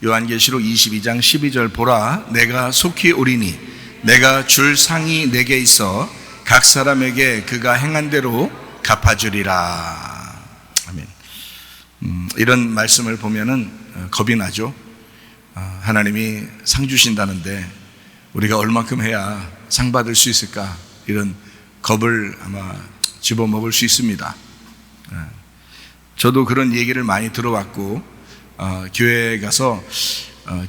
요한계시록 22장 12절 보라 내가 속히 오리니 내가 줄 상이 내게 있어 각 사람에게 그가 행한 대로 갚아주리라. 아멘. 이런 말씀을 보면은 겁이 나죠. 하나님이 상 주신다는데 우리가 얼만큼 해야 상 받을 수 있을까? 이런 겁을 아마 집어먹을 수 있습니다. 저도 그런 얘기를 많이 들어왔고 교회에 가서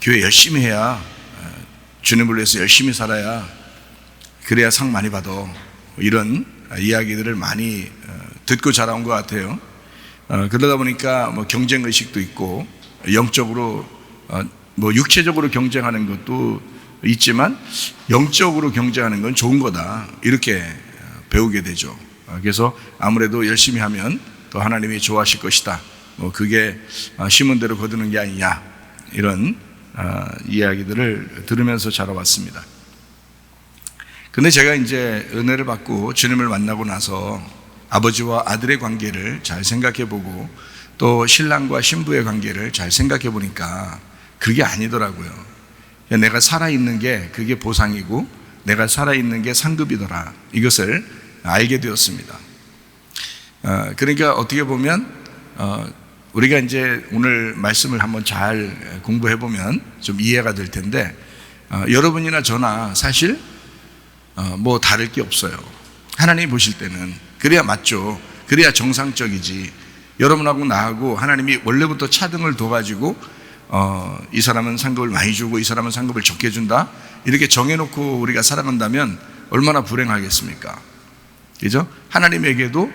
교회 열심히 해야 주님을 위해서 열심히 살아야 그래야 상 많이 받아, 이런 이야기들을 많이 듣고 자라온 것 같아요. 그러다 보니까 뭐 경쟁의식도 있고 영적으로 뭐 육체적으로 경쟁하는 것도 있지만 영적으로 경쟁하는 건 좋은 거다, 이렇게 배우게 되죠. 그래서 아무래도 열심히 하면 또 하나님이 좋아하실 것이다, 뭐 그게 심은 대로 거두는 게 아니냐, 이런 이야기들을 들으면서 자라왔습니다. 근데 제가 이제 은혜를 받고 주님을 만나고 나서 아버지와 아들의 관계를 잘 생각해 보고 또 신랑과 신부의 관계를 잘 생각해 보니까 그게 아니더라고요. 내가 살아있는 게 그게 보상이고 내가 살아있는 게 상급이더라, 이것을 알게 되었습니다. 그러니까 어떻게 보면 우리가 이제 오늘 말씀을 한번 잘 공부해 보면 좀 이해가 될 텐데, 여러분이나 저나 사실 뭐 다를 게 없어요. 하나님이 보실 때는 그래야 맞죠. 그래야 정상적이지. 여러분하고 나하고 하나님이 원래부터 차등을 둬가지고 이 사람은 상급을 많이 주고 이 사람은 상급을 적게 준다, 이렇게 정해놓고 우리가 살아간다면 얼마나 불행하겠습니까? 그죠? 하나님에게도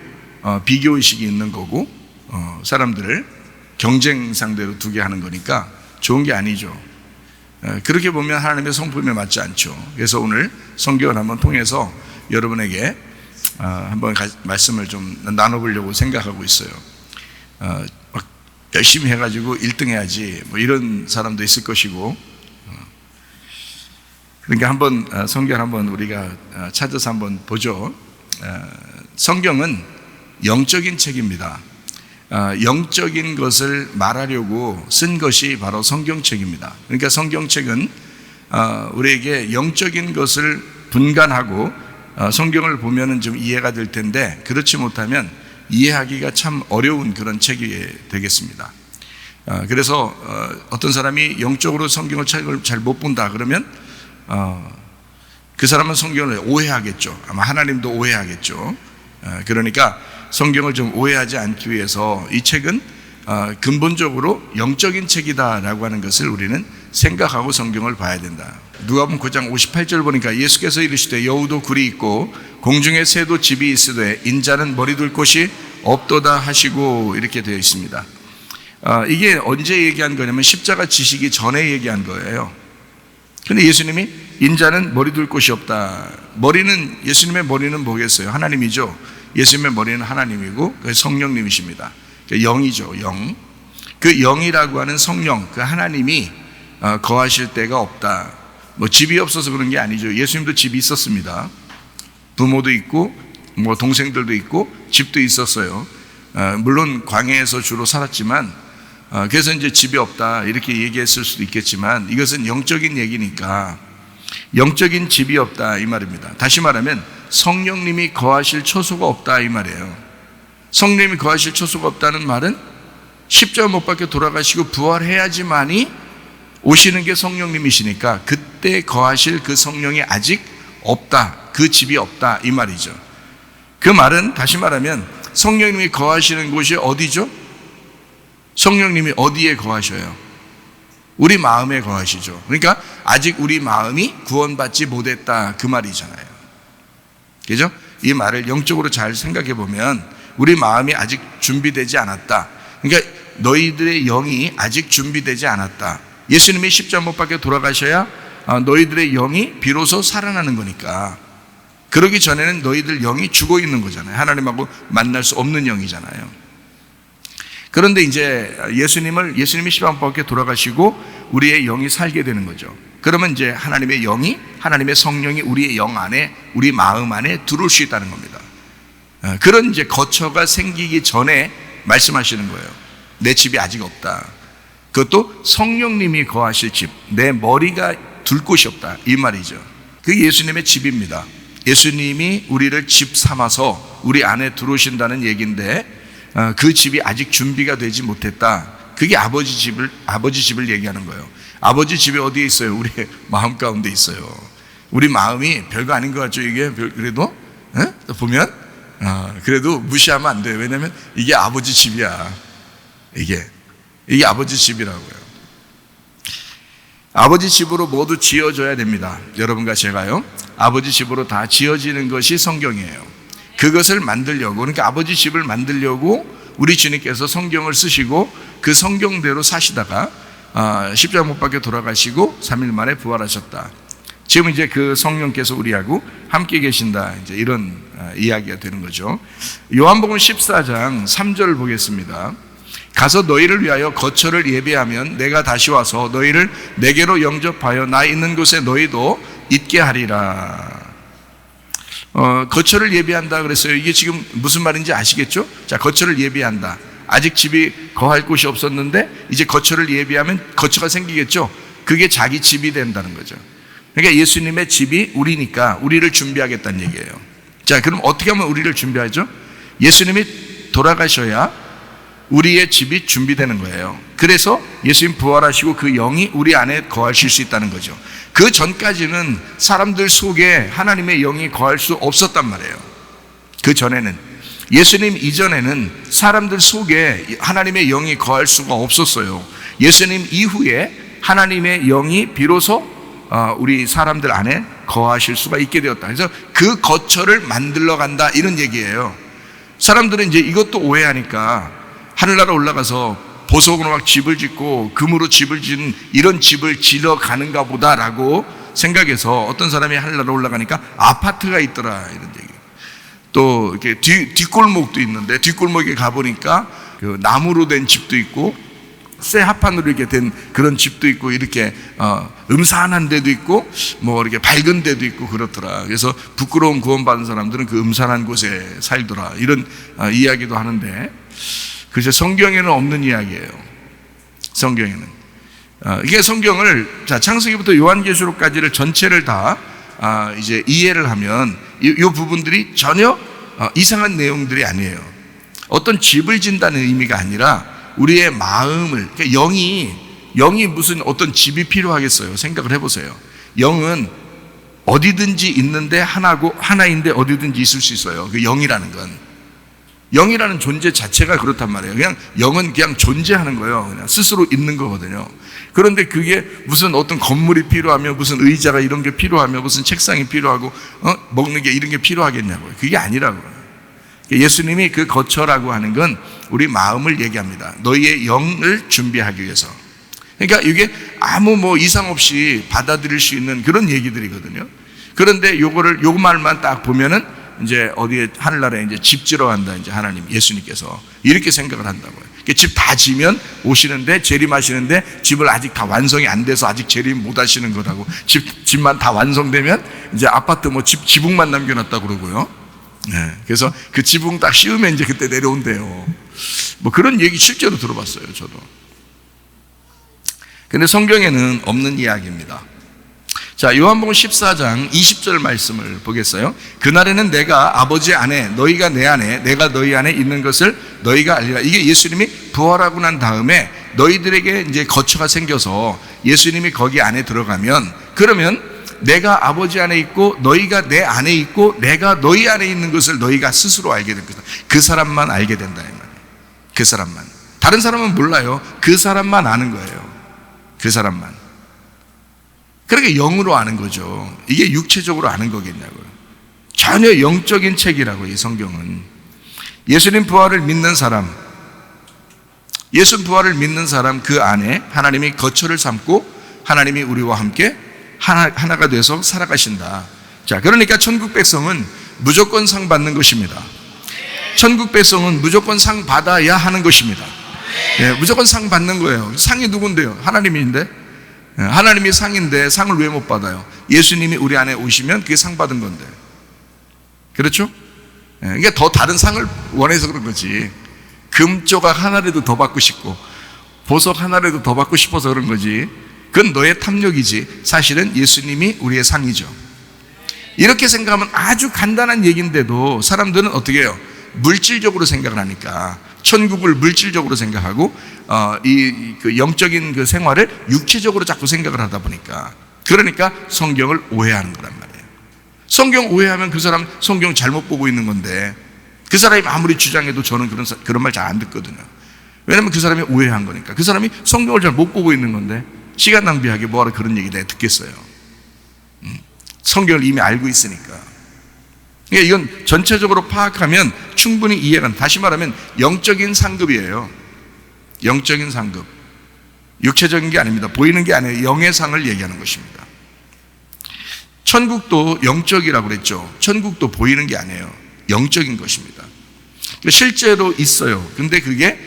비교의식이 있는 거고 사람들을 경쟁 상대로 두게 하는 거니까 좋은 게 아니죠. 그렇게 보면 하나님의 성품에 맞지 않죠. 그래서 오늘 성경을 한번 통해서 여러분에게 한번 말씀을 좀 나눠보려고 생각하고 있어요. 막 열심히 해가지고 1등 해야지 뭐 이런 사람도 있을 것이고, 그러니까 한번 성경 한번 우리가 찾아서 한번 보죠. 성경은 영적인 책입니다. 영적인 것을 말하려고 쓴 것이 바로 성경책입니다. 그러니까 성경책은 우리에게 영적인 것을 분간하고 성경을 보면은 좀 이해가 될 텐데, 그렇지 못하면 이해하기가 참 어려운 그런 책이 되겠습니다. 그래서 어떤 사람이 영적으로 성경을 책을 잘 못 본다 그러면 그 사람은 성경을 오해하겠죠. 아마 하나님도 오해하겠죠. 그러니까 성경을 좀 오해하지 않기 위해서 이 책은 근본적으로 영적인 책이다라고 하는 것을 우리는 생각하고 성경을 봐야 된다. 누가복음 9장 58절 보니까 예수께서 이르시되 여우도 굴이 있고 공중에 새도 집이 있으되 인자는 머리 둘 곳이 없도다 하시고, 이렇게 되어 있습니다. 이게 언제 얘기한 거냐면 십자가 지시기 전에 얘기한 거예요. 근데 예수님이 인자는 머리 둘 곳이 없다. 머리는, 예수님의 머리는 뭐겠어요? 하나님이죠. 예수님의 머리는 하나님이고 성령님이십니다. 영이죠, 영. 그 영이라고 하는 성령, 그 하나님이 거하실 데가 없다. 뭐 집이 없어서 그런 게 아니죠. 예수님도 집이 있었습니다. 부모도 있고 뭐 동생들도 있고 집도 있었어요. 물론 광야에서 주로 살았지만 그래서 이제 집이 없다 이렇게 얘기했을 수도 있겠지만, 이것은 영적인 얘기니까 영적인 집이 없다 이 말입니다. 다시 말하면 성령님이 거하실 처소가 없다 이 말이에요. 성령님이 거하실 처소가 없다는 말은 십자가 못 박혀 돌아가시고 부활해야지만이 오시는 게 성령님이시니까 그때 거하실 그 성령이 아직 없다, 그 집이 없다 이 말이죠. 그 말은 다시 말하면 성령님이 거하시는 곳이 어디죠? 성령님이 어디에 거하셔요? 우리 마음에 거하시죠. 그러니까 아직 우리 마음이 구원받지 못했다 그 말이잖아요. 그죠? 이 말을 영적으로 잘 생각해 보면 우리 마음이 아직 준비되지 않았다. 그러니까 너희들의 영이 아직 준비되지 않았다. 예수님이 십자가 못 박혀 돌아가셔야 너희들의 영이 비로소 살아나는 거니까. 그러기 전에는 너희들 영이 죽어 있는 거잖아요. 하나님하고 만날 수 없는 영이잖아요. 그런데 이제 예수님이 십자가 못 박혀 돌아가시고 우리의 영이 살게 되는 거죠. 그러면 이제 하나님의 영이, 하나님의 성령이 우리의 영 안에, 우리 마음 안에 들어올 수 있다는 겁니다. 그런 이제 거처가 생기기 전에 말씀하시는 거예요. 내 집이 아직 없다. 그것도 성령님이 거하실 집, 내 머리가 둘 곳이 없다, 이 말이죠. 그게 예수님의 집입니다. 예수님이 우리를 집 삼아서 우리 안에 들어오신다는 얘기인데, 그 집이 아직 준비가 되지 못했다. 그게 아버지 집을 얘기하는 거예요. 아버지 집이 어디에 있어요? 우리 마음 가운데 있어요. 우리 마음이 별거 아닌 것 같죠? 이게 그래도 보면 그래도 무시하면 안 돼요. 왜냐하면 이게 아버지 집이야. 이게 아버지 집이라고요. 아버지 집으로 모두 지어져야 됩니다. 여러분과 제가요, 아버지 집으로 다 지어지는 것이 성경이에요. 그것을 만들려고, 그러니까 아버지 집을 만들려고 우리 주님께서 성경을 쓰시고 그 성경대로 사시다가 십자가 못 박혀 돌아가시고 3일 만에 부활하셨다. 지금 이제 그 성령께서 우리하고 함께 계신다, 이제 이런 이야기가 되는 거죠. 요한복음 14장 3절을 보겠습니다. 가서 너희를 위하여 거처를 예비하면 내가 다시 와서 너희를 내게로 영접하여 나 있는 곳에 너희도 있게 하리라. 거처를 예비한다 그랬어요. 이게 지금 무슨 말인지 아시겠죠? 자, 거처를 예비한다. 아직 집이 거할 곳이 없었는데 이제 거처를 예비하면 거처가 생기겠죠? 그게 자기 집이 된다는 거죠. 그러니까 예수님의 집이 우리니까 우리를 준비하겠다는 얘기예요. 자, 그럼 어떻게 하면 우리를 준비하죠? 예수님이 돌아가셔야 우리의 집이 준비되는 거예요. 그래서 예수님 부활하시고 그 영이 우리 안에 거하실 수 있다는 거죠. 그 전까지는 사람들 속에 하나님의 영이 거할 수 없었단 말이에요. 그 전에는, 예수님 이전에는 사람들 속에 하나님의 영이 거할 수가 없었어요. 예수님 이후에 하나님의 영이 비로소 우리 사람들 안에 거하실 수가 있게 되었다. 그래서 그 거처를 만들러 간다, 이런 얘기예요. 사람들은 이제 이것도 오해하니까 하늘나라 올라가서 보석으로 막 집을 짓고 금으로 집을 짓는 이런 집을 지러 가는가 보다라고 생각해서 어떤 사람이 하늘나라 올라가니까 아파트가 있더라, 이런 얘기. 또 이렇게 뒷골목도 있는데 뒷골목에 가보니까 그 나무로 된 집도 있고 쇠 합판으로 이렇게 된 그런 집도 있고, 이렇게 음산한 데도 있고 뭐 이렇게 밝은 데도 있고 그렇더라. 그래서 부끄러운 구원받은 사람들은 그 음산한 곳에 살더라, 이런 이야기도 하는데, 그래서 성경에는 없는 이야기예요. 성경에는 이게 성경을, 자, 창세기부터 요한계시록까지를 전체를 다 이제 이해를 하면 이 부분들이 전혀 이상한 내용들이 아니에요. 어떤 집을 진다는 의미가 아니라 우리의 마음을, 그러니까 영이 무슨 어떤 집이 필요하겠어요? 생각을 해보세요. 영은 어디든지 있는데 하나인데 어디든지 있을 수 있어요. 그 영이라는 건, 영이라는 존재 자체가 그렇단 말이에요. 그냥 영은 그냥 존재하는 거예요. 그냥 스스로 있는 거거든요. 그런데 그게 무슨 어떤 건물이 필요하며 무슨 의자가 이런 게 필요하며 무슨 책상이 필요하고 먹는 게 이런 게 필요하겠냐고요. 그게 아니라고요. 예수님이 그 거처라고 하는 건 우리 마음을 얘기합니다. 너희의 영을 준비하기 위해서. 그러니까 이게 아무 뭐 이상 없이 받아들일 수 있는 그런 얘기들이거든요. 그런데 요 말만 딱 보면은 이제 어디에 하늘나라에 이제 집 지러 간다, 이제 하나님, 예수님께서 이렇게 생각을 한다고요. 집 다 지면 오시는데, 재림하시는데 집을 아직 다 완성이 안 돼서 아직 재림 못 하시는 거라고. 집만 다 완성되면 이제 아파트 뭐 지붕만 남겨놨다 그러고요. 네, 그래서 그 지붕 딱 씌우면 이제 그때 내려온대요. 뭐 그런 얘기 실제로 들어봤어요, 저도. 근데 성경에는 없는 이야기입니다. 자, 요한복음 14장 20절 말씀을 보겠어요. 그날에는 내가 아버지 안에, 너희가 내 안에, 내가 너희 안에 있는 것을 너희가 알리라. 이게 예수님이 부활하고 난 다음에 너희들에게 이제 거처가 생겨서 예수님이 거기 안에 들어가면, 그러면 내가 아버지 안에 있고 너희가 내 안에 있고 내가 너희 안에 있는 것을 너희가 스스로 알게 된 거다. 그 사람만 알게 된다, 이 말이에요. 그 사람만. 다른 사람은 몰라요. 그 사람만 아는 거예요. 그 사람만. 그러니까 영으로 아는 거죠. 이게 육체적으로 아는 거겠냐고요. 전혀 영적인 책이라고, 이 성경은. 예수님 부활을 믿는 사람, 그 안에 하나님이 거처를 삼고 하나님이 우리와 함께 하나가 돼서 살아가신다. 자, 그러니까 천국 백성은 무조건 상 받는 것입니다. 천국 백성은 무조건 상 받아야 하는 것입니다. 예, 무조건 상 받는 거예요. 상이 누군데요? 하나님인데. 하나님이 상인데 상을 왜 못 받아요? 예수님이 우리 안에 오시면 그게 상 받은 건데. 그렇죠? 이게 더 다른 상을 원해서 그런 거지. 금 조각 하나라도 더 받고 싶고 보석 하나라도 더 받고 싶어서 그런 거지. 그건 너의 탐욕이지. 사실은 예수님이 우리의 상이죠. 이렇게 생각하면 아주 간단한 얘기인데도 사람들은 어떻게 해요? 물질적으로 생각을 하니까 천국을 물질적으로 생각하고 그 영적인 그 생활을 육체적으로 자꾸 생각을 하다 보니까, 그러니까 성경을 오해하는 거란 말이에요. 성경 오해하면 그 사람 성경 잘못 보고 있는 건데, 그 사람이 아무리 주장해도 저는 그런 말 잘 안 듣거든요. 왜냐면 그 사람이 오해한 거니까. 그 사람이 성경을 잘 못 보고 있는 건데 시간 낭비하게 뭐하러 그런 얘기 내가 듣겠어요. 성경을 이미 알고 있으니까. 그러니까 이건 전체적으로 파악하면 충분히 이해가 안. 다시 말하면 영적인 상급이에요. 영적인 상급. 육체적인 게 아닙니다. 보이는 게 아니에요. 영의 상을 얘기하는 것입니다. 천국도 영적이라고 그랬죠. 천국도 보이는 게 아니에요. 영적인 것입니다. 실제로 있어요. 근데 그게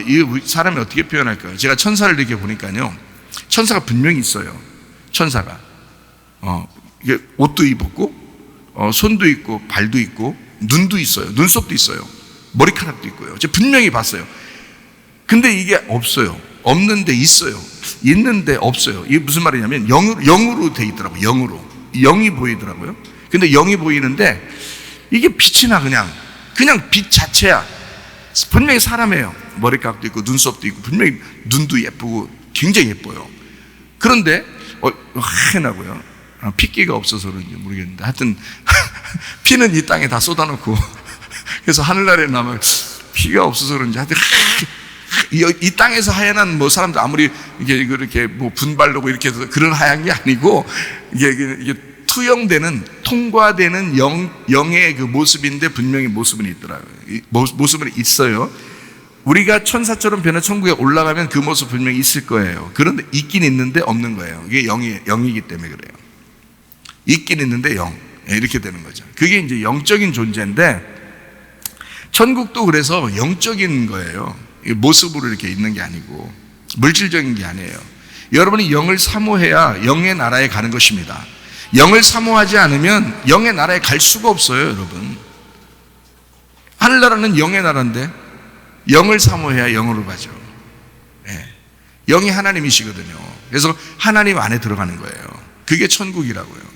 이 사람이 어떻게 표현할까요? 제가 천사를 이렇게 보니까요, 천사가 분명히 있어요. 천사가 이게 옷도 입었고 손도 있고 발도 있고 눈도 있어요. 눈썹도 있어요. 머리카락도 있고요. 제가 분명히 봤어요. 근데 이게 없어요. 없는데 있어요. 있는데 없어요. 이게 무슨 말이냐면 영으로 돼 있더라고요. 영으로. 영이 보이더라고요. 근데 영이 보이는데 이게 빛이 나. 그냥 빛 자체야. 분명히 사람이에요. 머리카락도 있고 눈썹도 있고 분명히 눈도 예쁘고 굉장히 예뻐요. 그런데 하얘나고요. 핏기가 없어서 그런지 모르겠는데 하여튼 피는 이 땅에 다 쏟아놓고 그래서 하늘나라에 나면 피가 없어서 그런지 하여튼 이 땅에서 하얀 뭐 사람들 아무리 이게 그렇게 뭐 분발르고 이렇게 해서 그런 하얀 게 아니고 이게 투영되는, 통과되는 영의 그 모습인데 분명히 모습은 있더라고요. 모습은 있어요. 우리가 천사처럼 변해 천국에 올라가면 그 모습 분명히 있을 거예요. 그런데 있긴 있는데 없는 거예요. 이게 영이기 때문에 그래요. 있긴 있는데 영. 이렇게 되는 거죠. 그게 이제 영적인 존재인데, 천국도 그래서 영적인 거예요. 모습으로 이렇게 있는 게 아니고 물질적인 게 아니에요. 여러분이 영을 사모해야 영의 나라에 가는 것입니다. 영을 사모하지 않으면 영의 나라에 갈 수가 없어요, 여러분. 하늘나라는 영의 나라인데 영을 사모해야 영으로 가죠. 네. 영이 하나님이시거든요. 그래서 하나님 안에 들어가는 거예요. 그게 천국이라고요.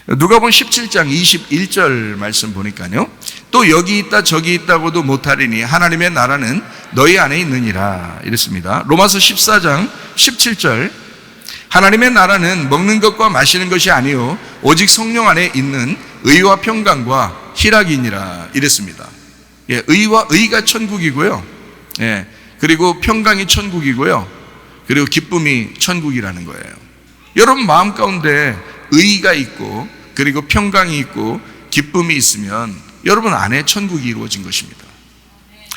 누가복음 17장 21절 말씀 보니까요, 또 여기 있다 저기 있다고도 못하리니 하나님의 나라는 너희 안에 있느니라 이랬습니다. 로마서 14장 17절, 하나님의 나라는 먹는 것과 마시는 것이 아니요 오직 성령 안에 있는 의와 평강과 희락이니라 이랬습니다. 예, 의가 천국이고요. 예, 그리고 평강이 천국이고요. 그리고 기쁨이 천국이라는 거예요. 여러분 마음 가운데 의가 있고 그리고 평강이 있고 기쁨이 있으면 여러분 안에 천국이 이루어진 것입니다.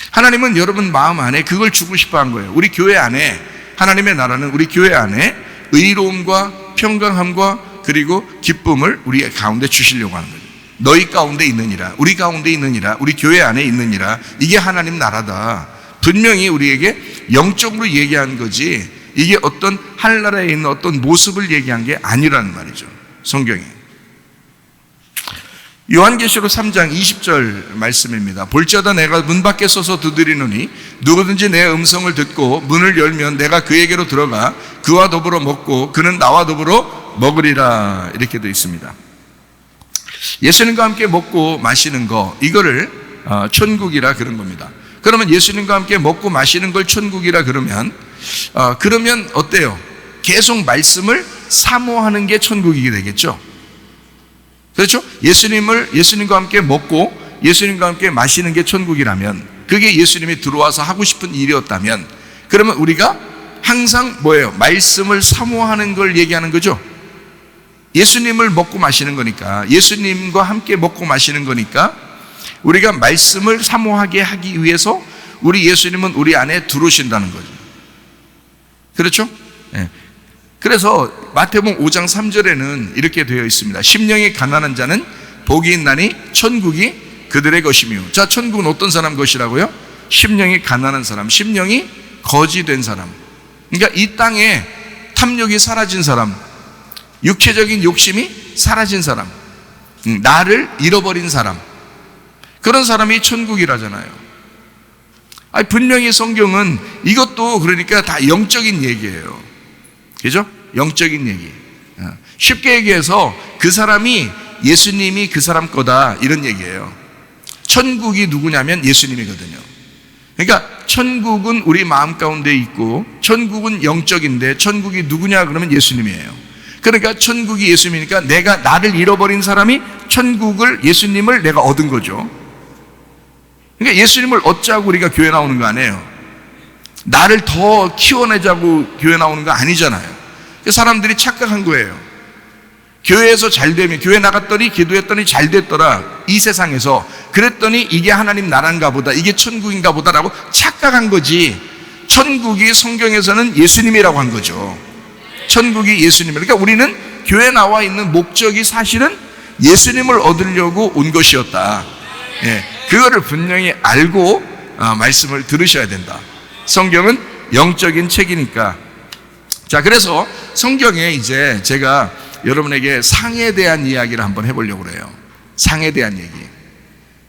하나님은 여러분 마음 안에 그걸 주고 싶어 한 거예요. 우리 교회 안에, 하나님의 나라는 우리 교회 안에 의로움과 평강함과 그리고 기쁨을 우리 가운데 주시려고 하는 거예요. 너희 가운데 있느니라, 우리 가운데 있느니라, 우리 교회 안에 있느니라. 이게 하나님 나라다. 분명히 우리에게 영적으로 얘기한 거지, 이게 어떤 하늘나라에 있는 어떤 모습을 얘기한 게 아니라는 말이죠, 성경이. 요한계시록 3장 20절 말씀입니다. 볼지어다 내가 문 밖에 서서 두드리노니 누구든지 내 음성을 듣고 문을 열면 내가 그에게로 들어가 그와 더불어 먹고 그는 나와 더불어 먹으리라 이렇게 되어 있습니다. 예수님과 함께 먹고 마시는 거, 이거를 천국이라 그런 겁니다. 그러면 예수님과 함께 먹고 마시는 걸 천국이라 그러면 어때요? 계속 말씀을 사모하는 게 천국이게 되겠죠. 그렇죠? 예수님과 함께 먹고 예수님과 함께 마시는 게 천국이라면, 그게 예수님이 들어와서 하고 싶은 일이었다면, 그러면 우리가 항상 뭐예요? 말씀을 사모하는 걸 얘기하는 거죠. 예수님을 먹고 마시는 거니까, 예수님과 함께 먹고 마시는 거니까 우리가 말씀을 사모하게 하기 위해서 우리 예수님은 우리 안에 들어오신다는 거죠. 그렇죠? 네. 그래서 마태복음 5장 3절에는 이렇게 되어 있습니다. 심령이 가난한 자는 복이 있나니 천국이 그들의 것이며. 자, 천국은 어떤 사람 것이라고요? 심령이 가난한 사람, 심령이 거지된 사람. 그러니까 이 땅에 탐욕이 사라진 사람, 육체적인 욕심이 사라진 사람, 나를 잃어버린 사람, 그런 사람이 천국이라잖아요. 아니, 분명히 성경은 이것도 그러니까 다 영적인 얘기예요. 그죠? 영적인 얘기. 쉽게 얘기해서 그 사람이 예수님이 그 사람 거다, 이런 얘기예요. 천국이 누구냐면 예수님이거든요. 그러니까 천국은 우리 마음 가운데 있고 천국은 영적인데 천국이 누구냐 그러면 예수님이에요. 그러니까 천국이 예수님이니까 내가 나를 잃어버린 사람이 천국을, 예수님을 내가 얻은 거죠. 그러니까 예수님을 얻자고 우리가 교회 나오는 거 아니에요. 나를 더 키워내자고 교회 나오는 거 아니잖아요. 사람들이 착각한 거예요. 교회에서 잘 되면, 교회 나갔더니 기도했더니 잘 됐더라, 이 세상에서. 그랬더니 이게 하나님 나라인가 보다, 이게 천국인가 보다라고 착각한 거지. 천국이 성경에서는 예수님이라고 한 거죠. 천국이 예수님이니까 그러니까 우리는 교회 나와 있는 목적이 사실은 예수님을 얻으려고 온 것이었다. 예, 그거를 분명히 알고 말씀을 들으셔야 된다. 성경은 영적인 책이니까. 자, 그래서 성경에 이제 제가 여러분에게 상에 대한 이야기를 한번 해보려고 그래요. 상에 대한 얘기.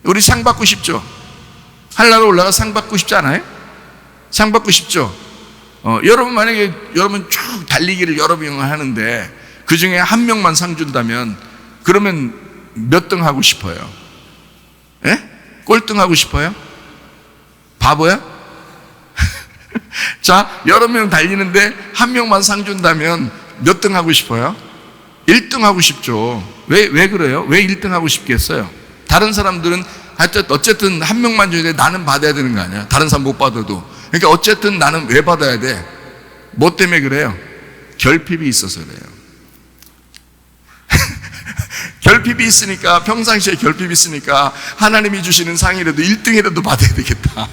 우리 상 받고 싶죠? 하늘나라 올라가 상 받고 싶지 않아요? 상 받고 싶죠? 여러분 만약에 여러분 쭉 달리기를 여러 명 하는데 그 중에 한 명만 상 준다면 그러면 몇 등 하고 싶어요? 예? 꼴등 하고 싶어요? 바보야? 자, 여러 명 달리는데 한 명만 상 준다면 몇 등 하고 싶어요? 1등 하고 싶죠. 왜 그래요? 왜 1등 하고 싶겠어요? 다른 사람들은 어쨌든 한 명만 줘야 돼. 나는 받아야 되는 거 아니야? 다른 사람 못 받아도. 그러니까 어쨌든 나는 왜 받아야 돼? 뭐 때문에 그래요? 결핍이 있어서 그래요. 결핍이 있으니까, 평상시에 결핍이 있으니까 하나님이 주시는 상이라도 1등이라도 받아야 되겠다.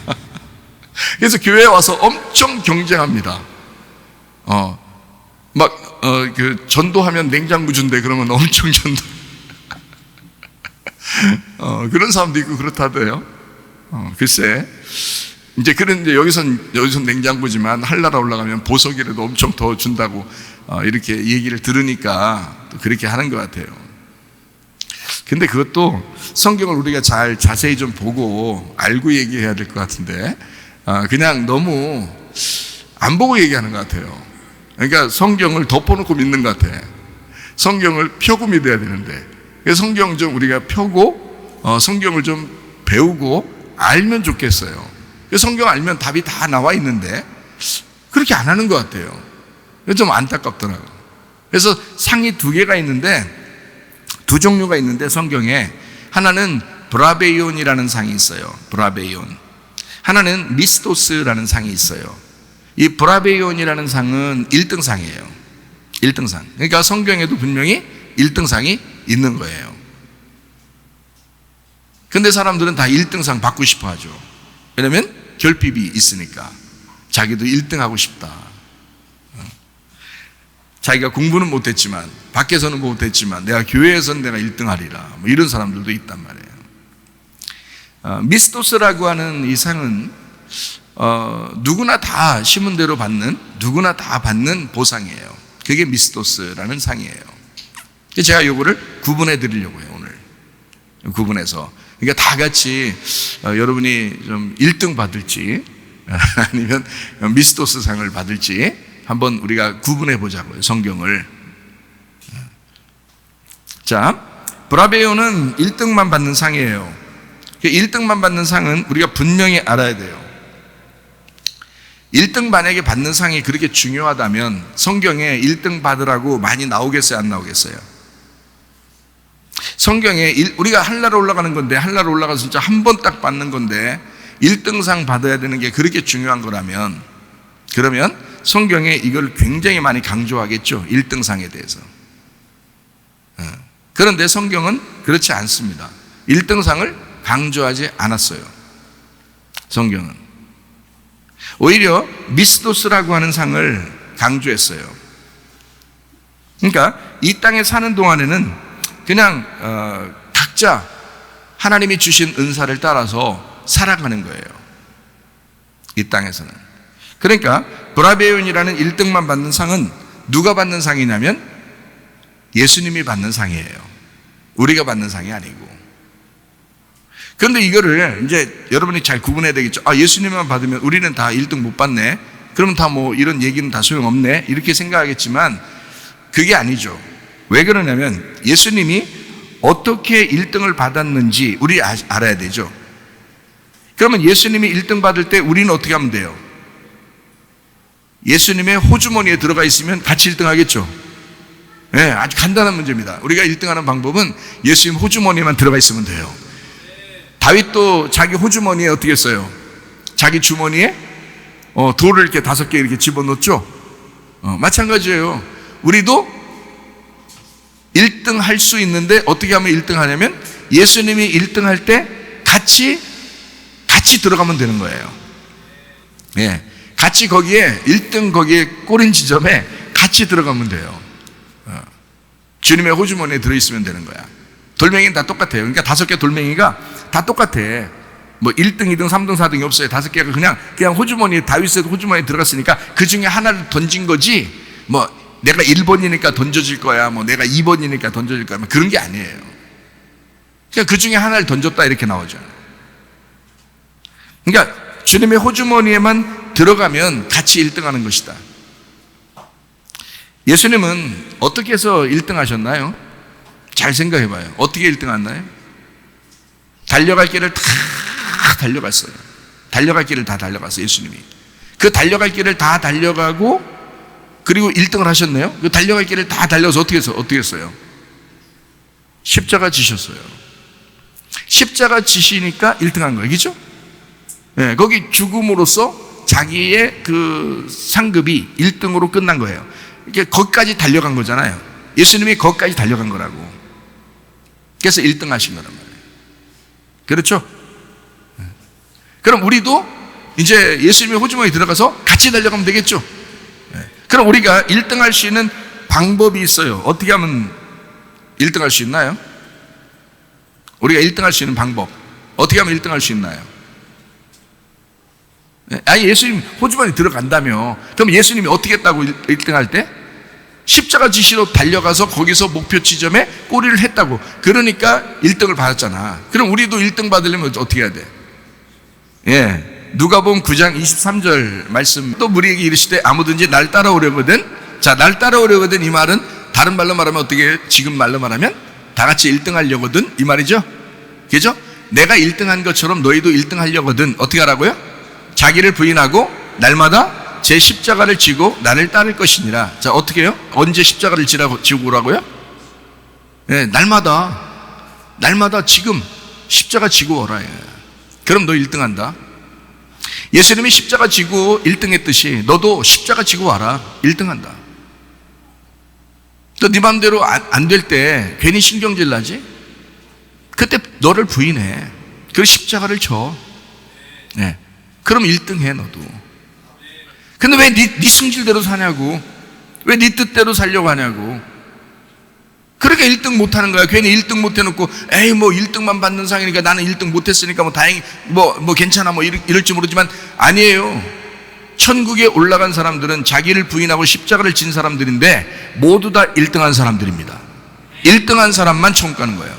그래서 교회에 와서 엄청 경쟁합니다. 전도하면 냉장고 준대. 그러면 엄청 전도. 그런 사람도 있고 그렇다대요. 글쎄. 이제 그런데 여기선 냉장고지만 한나라 올라가면 보석이라도 엄청 더 준다고 이렇게 얘기를 들으니까 또 그렇게 하는 것 같아요. 근데 그것도 성경을 우리가 잘 자세히 좀 보고 알고 얘기해야 될 것 같은데 그냥 너무 안 보고 얘기하는 것 같아요. 그러니까 성경을 덮어놓고 믿는 것 같아. 성경을 펴고 믿어야 되는데, 성경 좀 우리가 펴고 성경을 좀 배우고 알면 좋겠어요. 성경 알면 답이 다 나와 있는데 그렇게 안 하는 것 같아요. 좀 안타깝더라고요. 그래서 상이 두 개가 있는데, 두 종류가 있는데 성경에 하나는 브라베이온이라는 상이 있어요. 브라베이온. 하나는 미스토스라는 상이 있어요. 이 브라베이온이라는 상은 1등상이에요. 1등상. 그러니까 성경에도 분명히 1등상이 있는 거예요. 근데 사람들은 다 1등상 받고 싶어 하죠. 왜냐면 결핍이 있으니까. 자기도 1등 하고 싶다. 자기가 공부는 못했지만, 밖에서는 못했지만 내가 교회에서는 내가 1등 하리라, 뭐 이런 사람들도 있단 말이에요. 미스토스라고 하는 이 상은 누구나 다 신문대로 받는, 누구나 다 받는 보상이에요. 그게 미스토스라는 상이에요. 제가 요거를 구분해 드리려고요, 오늘. 구분해서. 그러니까 다 같이 여러분이 좀 1등 받을지 아니면 미스토스 상을 받을지 한번 우리가 구분해 보자고요, 성경을. 자, 브라베오는 1등만 받는 상이에요. 1등만 받는 상은 우리가 분명히 알아야 돼요. 1등 만약에 받는 상이 그렇게 중요하다면 성경에 1등 받으라고 많이 나오겠어요, 안 나오겠어요? 성경에 우리가 한나라 올라가는 건데, 한나라 올라가서 진짜 한 번 딱 받는 건데 1등상 받아야 되는 게 그렇게 중요한 거라면, 그러면 성경에 이걸 굉장히 많이 강조하겠죠, 1등상에 대해서. 그런데 성경은 그렇지 않습니다. 1등상을 강조하지 않았어요, 성경은. 오히려 미스토스라고 하는 상을 강조했어요. 그러니까 이 땅에 사는 동안에는 그냥 각자 하나님이 주신 은사를 따라서 살아가는 거예요, 이 땅에서는. 그러니까 브라베온이라는 1등만 받는 상은 누가 받는 상이냐면 예수님이 받는 상이에요. 우리가 받는 상이 아니고. 그런데 이거를 이제 여러분이 잘 구분해야 되겠죠. 아, 예수님만 받으면 우리는 다 1등 못 받네. 그러면 다 뭐 이런 얘기는 다 소용없네. 이렇게 생각하겠지만 그게 아니죠. 왜 그러냐면 예수님이 어떻게 1등을 받았는지 우리 알아야 되죠. 그러면 예수님이 1등 받을 때 우리는 어떻게 하면 돼요? 예수님의 호주머니에 들어가 있으면 같이 1등 하겠죠. 네, 아주 간단한 문제입니다. 우리가 1등하는 방법은 예수님 호주머니에만 들어가 있으면 돼요. 다윗도 자기 호주머니에 어떻게 했어요? 자기 주머니에 돌을 이렇게 5개 이렇게 집어넣었죠. 마찬가지예요. 우리도 1등 할 수 있는데 어떻게 하면 1등 하냐면 예수님이 1등 할 때 같이 들어가면 되는 거예요. 예, 같이 거기에 1등 거기에 꼬린 지점에 같이 들어가면 돼요. 주님의 호주머니에 들어있으면 되는 거야. 돌멩이는 다 똑같아요. 그러니까 5개 돌멩이가 다 똑같아. 뭐 1등, 2등, 3등, 4등이 없어요. 5개가 그냥 호주머니에, 다윗의 호주머니에 들어갔으니까 그 중에 하나를 던진 거지, 뭐 내가 1번이니까 던져질 거야, 뭐 내가 2번이니까 던져질 거야, 뭐 그런 게 아니에요. 그냥 그 중에 하나를 던졌다 이렇게 나오죠. 그러니까 주님의 호주머니에만 들어가면 같이 1등 하는 것이다. 예수님은 어떻게 해서 1등 하셨나요? 잘 생각해 봐요. 어떻게 1등 했나요? 달려갈 길을 다 달려갔어요. 달려갈 길을 다 달려갔어요, 예수님이. 그 달려갈 길을 다 달려가고 그리고 1등을 하셨네요. 그 달려갈 길을 다 달려서 어떻게 했어요? 십자가 지셨어요. 십자가 지시니까 1등 한 거예요. 그죠? 네, 거기 죽음으로써 자기의 그 상급이 1등으로 끝난 거예요. 이게 거기까지 달려간 거잖아요. 예수님이 거기까지 달려간 거라고. 그래서 1등 하신 거란 말이에요. 그렇죠? 그럼 우리도 이제 예수님의 호주머니에 들어가서 같이 달려가면 되겠죠? 그럼 우리가 1등 할 수 있는 방법이 있어요. 어떻게 하면 1등 할 수 있나요? 우리가 1등 할 수 있는 방법. 어떻게 하면 1등 할 수 있나요? 아니, 예수님 호주머니에 들어간다며. 그럼 예수님이 어떻게 했다고 1등 할 때? 십자가 지시로 달려가서 거기서 목표 지점에 꼬리를 했다고. 그러니까 1등을 받았잖아. 그럼 우리도 1등 받으려면 어떻게 해야 돼? 예, 누가복음 9장 23절 말씀. 또 우리에게 이르시되 아무든지 날 따라오려거든. 자, 날 따라오려거든, 이 말은 다른 말로 말하면 어떻게, 지금 말로 말하면 다 같이 1등 하려거든, 이 말이죠. 그죠? 내가 1등 한 것처럼 너희도 1등 하려거든. 어떻게 하라고요? 자기를 부인하고 날마다 제 십자가를 지고 나를 따를 것이니라. 자, 어떻게 해요? 언제 십자가를 지고 오라고요? 네, 날마다 지금 십자가 지고 오라. 그럼 너 1등 한다. 예수님이 십자가 지고 1등 했듯이 너도 십자가 지고 와라. 1등 한다. 또 네 맘대로 안 될 때 괜히 신경질 나지? 그때 너를 부인해. 그리고 십자가를 져. 네. 그럼 1등 해, 너도. 근데 왜 네 승질대로 사냐고. 왜 네 뜻대로 살려고 하냐고. 그러니까 1등 못하는 거야. 괜히 1등 못해놓고 에이 뭐 1등만 받는 상이니까 나는 1등 못했으니까 뭐 다행히 뭐 괜찮아 뭐 이럴지 모르지만 아니에요. 천국에 올라간 사람들은 자기를 부인하고 십자가를 진 사람들인데 모두 다 1등한 사람들입니다. 1등한 사람만 천국 가는 거예요.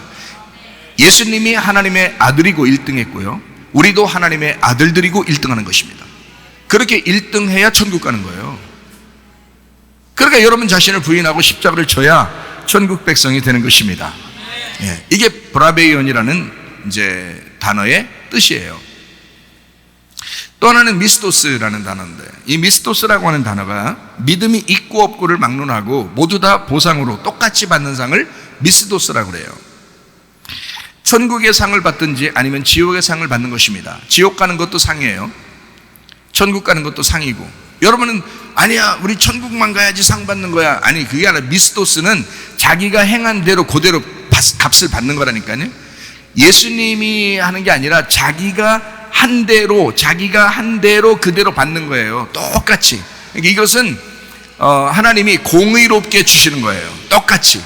예수님이 하나님의 아들이고 1등했고요. 우리도 하나님의 아들들이고 1등하는 것입니다. 그렇게 1등해야 천국 가는 거예요. 그러니까 여러분 자신을 부인하고 십자가를 져야 천국 백성이 되는 것입니다. 예, 이게 브라베이온이라는 이제 단어의 뜻이에요. 또 하나는 미스토스라는 단어인데, 이 미스토스라고 하는 단어가 믿음이 있고 없고를 막론하고 모두 다 보상으로 똑같이 받는 상을 미스토스라고 그래요. 천국의 상을 받든지 아니면 지옥의 상을 받는 것입니다. 지옥 가는 것도 상이에요. 천국 가는 것도 상이고. 여러분은 아니야 우리 천국만 가야지 상 받는 거야. 아니, 그게 아니라 미스토스는 자기가 행한 대로 그대로 값을 받는 거라니까요. 예수님이 하는 게 아니라 자기가 한 대로 그대로 받는 거예요. 똑같이. 그러니까 이것은 하나님이 공의롭게 주시는 거예요. 똑같이.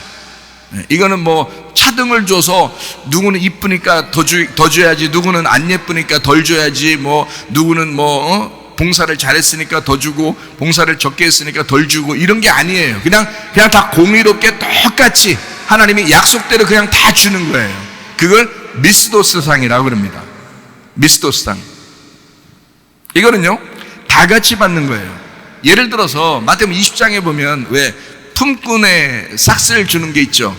이거는 뭐 차등을 줘서 누구는 이쁘니까 더 줘야지, 누구는 안 예쁘니까 덜 줘야지, 뭐 누구는 봉사를 잘했으니까 더 주고 봉사를 적게 했으니까 덜 주고, 이런 게 아니에요. 그냥 다 공의롭게 똑같이 하나님이 약속대로 그냥 다 주는 거예요. 그걸 미스도스상이라고 그럽니다. 미스도스상. 이거는요, 다 같이 받는 거예요. 예를 들어서 마태복음 20장에 보면 왜 품꾼에 싹스를 주는 게 있죠.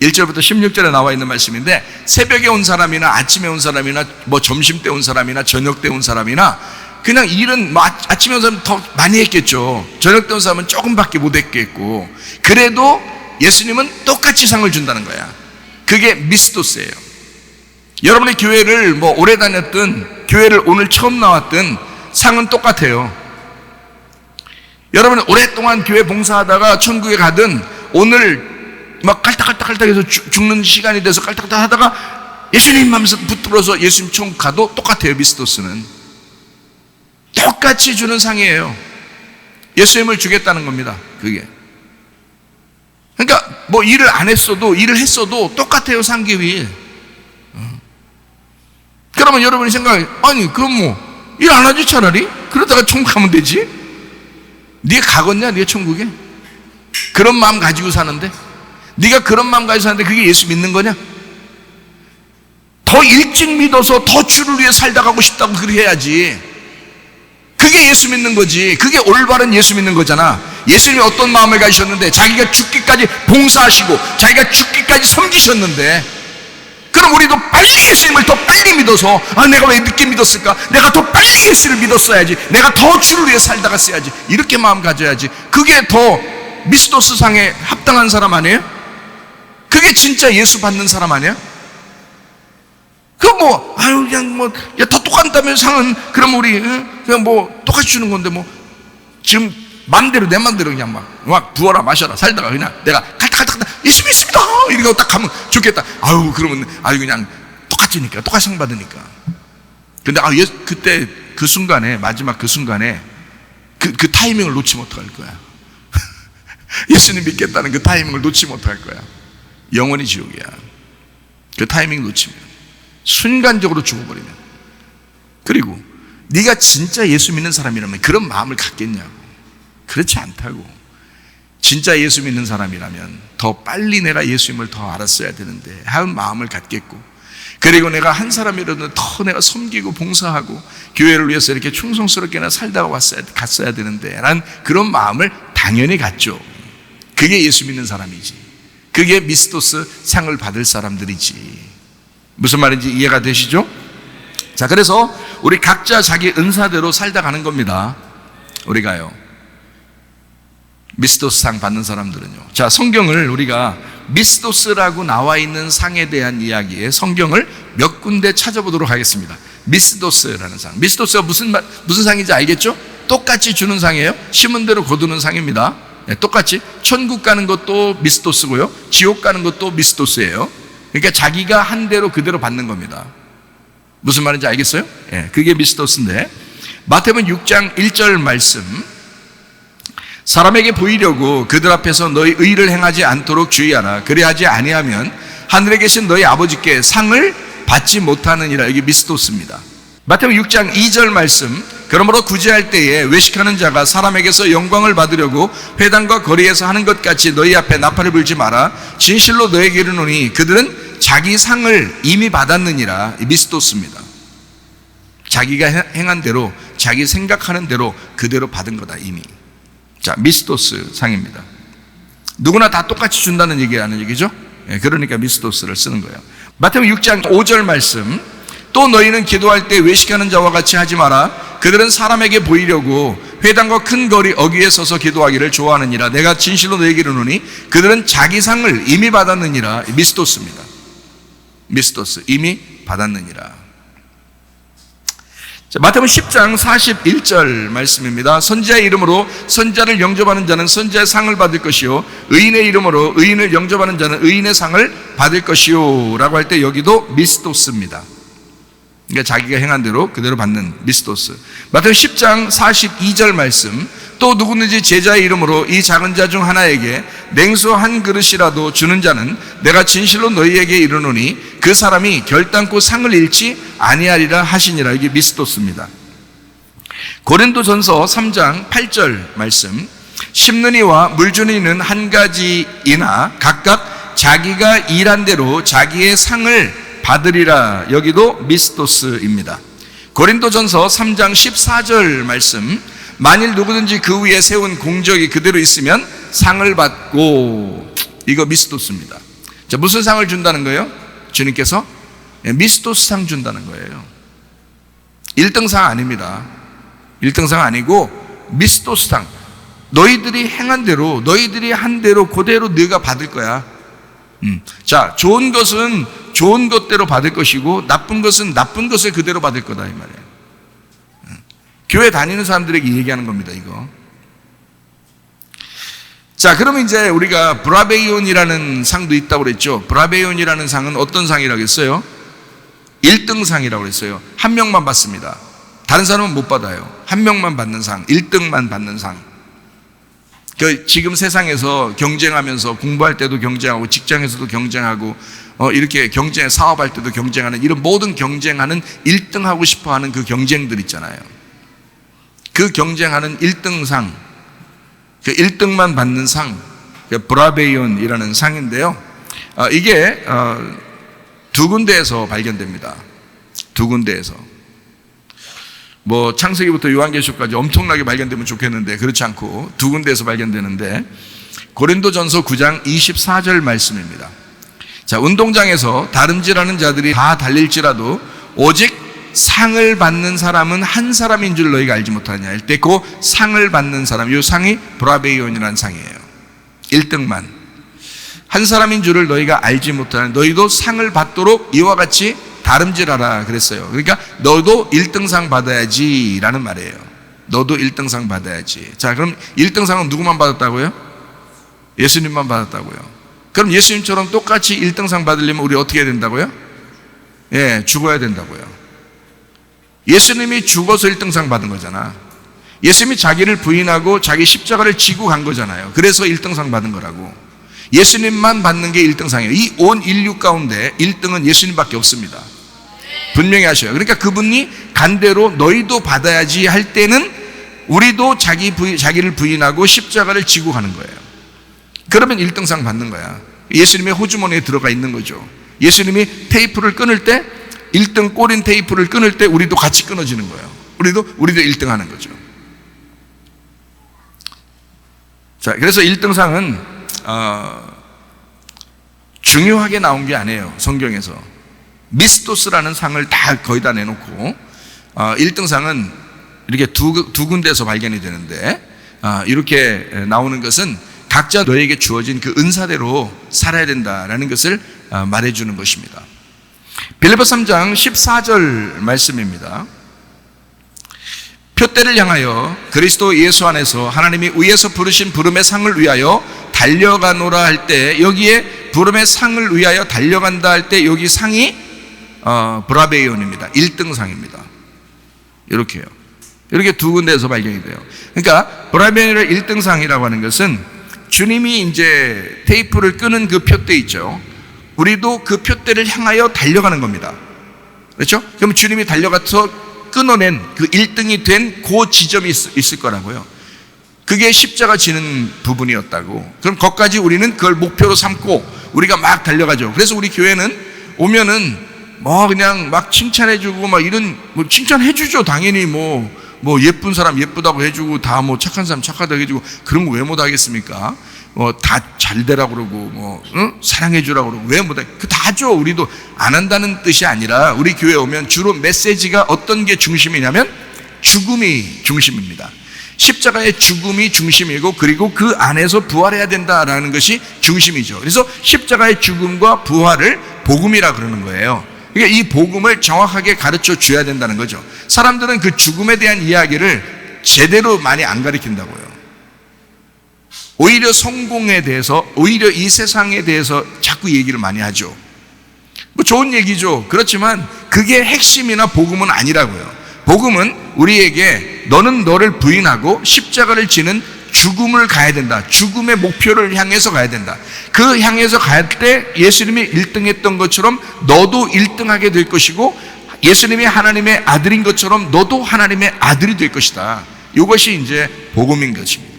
1절부터 16절에 나와 있는 말씀인데, 새벽에 온 사람이나 아침에 온 사람이나 뭐 점심 때 온 사람이나 저녁 때 온 사람이나 그냥 일은 뭐 아침에 온 사람은 더 많이 했겠죠. 저녁 때 온 사람은 조금밖에 못 했겠고, 그래도 예수님은 똑같이 상을 준다는 거야. 그게 미스도스예요. 여러분의 교회를 뭐 오래 다녔든 교회를 오늘 처음 나왔든 상은 똑같아요. 여러분 오랫동안 교회 봉사하다가 천국에 가든 오늘 막 깔딱깔딱해서 죽는 시간이 돼서 깔딱깔딱 하다가 예수님 하면서 붙들어서 예수님 천국 가도 똑같아요. 미스도스는 똑같이 주는 상이에요. 예수님을 주겠다는 겁니다. 그게. 그러니까 뭐 일을 안 했어도, 일을 했어도 똑같아요. 상계위. 그러면 여러분이 생각해, 아니 그럼 뭐 일 안 하지 차라리? 그러다가 천국 가면 되지? 네가 가겠냐? 네가 천국에? 그런 마음 가지고 사는데? 네가 그런 마음 가지고 사는데 그게 예수 믿는 거냐? 더 일찍 믿어서 더 주를 위해 살다 가고 싶다고 그렇게 해야지. 그게 예수 믿는 거지. 그게 올바른 예수 믿는 거잖아. 예수님이 어떤 마음을 가지셨는데, 자기가 죽기까지 봉사하시고 자기가 죽기까지 섬기셨는데, 그럼 우리도 빨리 예수님을 더 빨리 믿어서, 내가 왜 늦게 믿었을까? 내가 더 빨리 예수를 믿었어야지. 내가 더 주를 위해 살다가 써야지. 이렇게 마음 가져야지. 그게 더 미스도스상에 합당한 사람 아니에요? 그게 진짜 예수 받는 사람 아니야? 그냥 다 똑같다면 상은, 그럼 우리, 그냥 뭐, 똑같이 주는 건데, 뭐, 지금 맘대로, 내 맘대로 그냥 막 부어라, 마셔라, 살다가 그냥 내가 칼딱칼딱, 예수 믿습니다! 이렇게 딱 가면 좋겠다. 그러면, 그냥 똑같으니까, 똑같이 상 받으니까. 근데, 그때, 그 순간에, 마지막 그 순간에, 그 타이밍을 놓치면 어떡할 거야? 예수님 믿겠다는 그 타이밍을 놓치면 어떡할 거야? 영원히 지옥이야. 그 타이밍 놓치면. 순간적으로 죽어버리면. 그리고 네가 진짜 예수 믿는 사람이라면 그런 마음을 갖겠냐고. 그렇지 않다고. 진짜 예수 믿는 사람이라면 더 빨리 내가 예수님을 더 알았어야 되는데 하는 마음을 갖겠고, 그리고 내가 한 사람이라도 더 내가 섬기고 봉사하고 교회를 위해서 이렇게 충성스럽게나 살다가 갔어야 되는데 라는 그런 마음을 당연히 갖죠. 그게 예수 믿는 사람이지. 그게 미스도스 상을 받을 사람들이지. 무슨 말인지 이해가 되시죠? 자, 그래서 우리 각자 자기 은사대로 살다 가는 겁니다. 우리가요. 미스도스 상 받는 사람들은요. 자, 성경을 우리가 미스도스라고 나와 있는 상에 대한 이야기에 성경을 몇 군데 찾아보도록 하겠습니다. 미스도스라는 상. 미스도스가 무슨 상인지 알겠죠? 똑같이 주는 상이에요. 심은 대로 거두는 상입니다. 네, 똑같이 천국 가는 것도 미스도스고요, 지옥 가는 것도 미스도스예요. 그러니까 자기가 한 대로 그대로 받는 겁니다. 무슨 말인지 알겠어요? 예, 그게 미스도스인데, 마태복음 6장 1절 말씀, 사람에게 보이려고 그들 앞에서 너희 의를 행하지 않도록 주의하라. 그리하지 아니하면 하늘에 계신 너희 아버지께 상을 받지 못하느니라. 여기 미스도스입니다. 마태복음 6장 2절 말씀, 그러므로 구제할 때에 외식하는 자가 사람에게서 영광을 받으려고 회당과 거리에서 하는 것 같이 너희 앞에 나팔을 불지 마라. 진실로 너에게 이르노니 그들은 자기 상을 이미 받았느니라. 미스도스입니다. 자기가 행한 대로, 자기 생각하는 대로 그대로 받은 거다 이미. 자, 미스도스 상입니다. 누구나 다 똑같이 준다는 얘기라는 얘기죠. 그러니까 미스도스를 쓰는 거예요. 마태복음 6장 5절 말씀, 또 너희는 기도할 때 외식하는 자와 같이 하지 마라. 그들은 사람에게 보이려고 회당과 큰 거리 어귀에 서서 기도하기를 좋아하느니라. 내가 진실로 너에게 이르노니 그들은 자기 상을 이미 받았느니라. 미스도스입니다. 미스도스, 이미 받았느니라. 자, 마태복음 10장 41절 말씀입니다. 선지자의 이름으로 선지자를 영접하는 자는 선지자의 상을 받을 것이요, 의인의 이름으로 의인을 영접하는 자는 의인의 상을 받을 것이요 라고 할 때 여기도 미스도스입니다. 그러니까 자기가 행한 대로 그대로 받는 미스도스. 마태복음 10장 42절 말씀, 또 누구든지 제자의 이름으로 이 작은 자 중 하나에게 냉수 한 그릇이라도 주는 자는 내가 진실로 너희에게 이르노니 그 사람이 결단코 상을 잃지 아니하리라 하시니라. 이게 미스도스입니다. 고린도전서 3장 8절 말씀, 심는 이와 물 주는 이는 한 가지이나 각각 자기가 일한 대로 자기의 상을 받으리라. 여기도 미스토스입니다. 고린도전서 3장 14절 말씀, 만일 누구든지 그 위에 세운 공적이 그대로 있으면 상을 받고, 이거 미스토스입니다. 자, 무슨 상을 준다는 거예요? 주님께서 미스토스 상 준다는 거예요. 1등상 아닙니다. 1등상 아니고 미스토스 상. 너희들이 행한 대로, 너희들이 한 대로 그대로 네가 받을 거야. 자, 좋은 것은 좋은 것대로 받을 것이고 나쁜 것은 나쁜 것을 그대로 받을 거다, 이 말이에요. 교회 다니는 사람들에게 얘기하는 겁니다, 이거. 자, 그러면 이제 우리가 브라베이온이라는 상도 있다고 그랬죠. 브라베이온이라는 상은 어떤 상이라고 했어요? 1등상이라고 그랬어요. 한 명만 받습니다. 다른 사람은 못 받아요. 한 명만 받는 상, 1등만 받는 상. 지금 세상에서 경쟁하면서 공부할 때도 경쟁하고 직장에서도 경쟁하고 이렇게 사업할 때도 경쟁하는, 이런 모든 경쟁하는 1등 하고 싶어 하는 그 경쟁들 있잖아요. 그 경쟁하는 1등상, 그 1등만 받는 상, 브라베이온이라는 상인데요. 이게 두 군데에서 발견됩니다. 두 군데에서. 뭐 창세기부터 요한계시록까지 엄청나게 발견되면 좋겠는데 그렇지 않고 두 군데에서 발견되는데, 고린도전서 9장 24절 말씀입니다. 자, 운동장에서 다름질하는 자들이 다 달릴지라도 오직 상을 받는 사람은 한 사람인 줄 너희가 알지 못하느냐 할 때, 그 상을 받는 사람, 이 상이 브라베이온이라는 상이에요. 1등만 한 사람인 줄을 너희가 알지 못하는, 너희도 상을 받도록 이와 같이 다름질하라 그랬어요. 그러니까 너도 1등상 받아야지 라는 말이에요. 너도 1등상 받아야지. 자, 그럼 1등상은 누구만 받았다고요? 예수님만 받았다고요. 그럼 예수님처럼 똑같이 1등상 받으려면 우리 어떻게 해야 된다고요? 예, 죽어야 된다고요. 예수님이 죽어서 1등상 받은 거잖아. 예수님이 자기를 부인하고 자기 십자가를 지고 간 거잖아요. 그래서 1등상 받은 거라고. 예수님만 받는 게 1등상이에요. 이 온 인류 가운데 1등은 예수님밖에 없습니다. 분명히 하셔요. 그러니까 그분이 간대로 너희도 받아야지 할 때는 우리도 자기를 부인하고 십자가를 지고 가는 거예요. 그러면 1등상 받는 거야. 예수님의 호주머니에 들어가 있는 거죠. 예수님이 테이프를 끊을 때, 1등 꼬린 테이프를 끊을 때 우리도 같이 끊어지는 거예요. 우리도 1등 하는 거죠. 자, 그래서 1등상은 중요하게 나온 게 아니에요. 성경에서 미스토스라는 상을 거의 다 내놓고 1등상은 이렇게 두 군데에서 발견이 되는데, 이렇게 나오는 것은 각자 너에게 주어진 그 은사대로 살아야 된다라는 것을 말해주는 것입니다. 빌립보서 3장 14절 말씀입니다. 표대를 향하여 그리스도 예수 안에서 하나님이 위에서 부르신 부름의 상을 위하여 달려가노라 할 때, 여기에 부름의 상을 위하여 달려간다 할 때 여기 상이 브라베이온입니다. 1등상입니다. 이렇게요. 이렇게 두 군데에서 발견이 돼요. 그러니까 브라베이온의 1등상이라고 하는 것은 주님이 이제 테이프를 끄는 그 표대 있죠. 우리도 그 표대를 향하여 달려가는 겁니다. 그렇죠? 그럼 주님이 달려가서 끊어낸 그 1등이 된 그 지점이 있을 거라고요. 그게 십자가 지는 부분이었다고. 그럼 거기까지 우리는 그걸 목표로 삼고 우리가 막 달려가죠. 그래서 우리 교회는 오면은 그냥 막 칭찬해주고 이런, 칭찬해주죠. 당연히 예쁜 사람 예쁘다고 해주고, 다 착한 사람 착하다고 해주고, 그런 거 왜 못하겠습니까? 다 잘 되라고 그러고, 사랑해주라고 그러고, 왜 못해? 다 하죠. 우리도 안 한다는 뜻이 아니라, 우리 교회 오면 주로 메시지가 어떤 게 중심이냐면, 죽음이 중심입니다. 십자가의 죽음이 중심이고, 그리고 그 안에서 부활해야 된다라는 것이 중심이죠. 그래서 십자가의 죽음과 부활을 복음이라 그러는 거예요. 그러니까 이 복음을 정확하게 가르쳐 줘야 된다는 거죠. 사람들은 그 죽음에 대한 이야기를 제대로 많이 안 가르친다고요. 오히려 성공에 대해서, 오히려 이 세상에 대해서 자꾸 얘기를 많이 하죠. 좋은 얘기죠. 그렇지만 그게 핵심이나 복음은 아니라고요. 복음은 우리에게 너는 너를 부인하고 십자가를 지는 죽음을 가야 된다. 죽음의 목표를 향해서 가야 된다. 그 향해서 갈 때 예수님이 1등 했던 것처럼 너도 1등 하게 될 것이고, 예수님이 하나님의 아들인 것처럼 너도 하나님의 아들이 될 것이다. 이것이 이제 복음인 것입니다.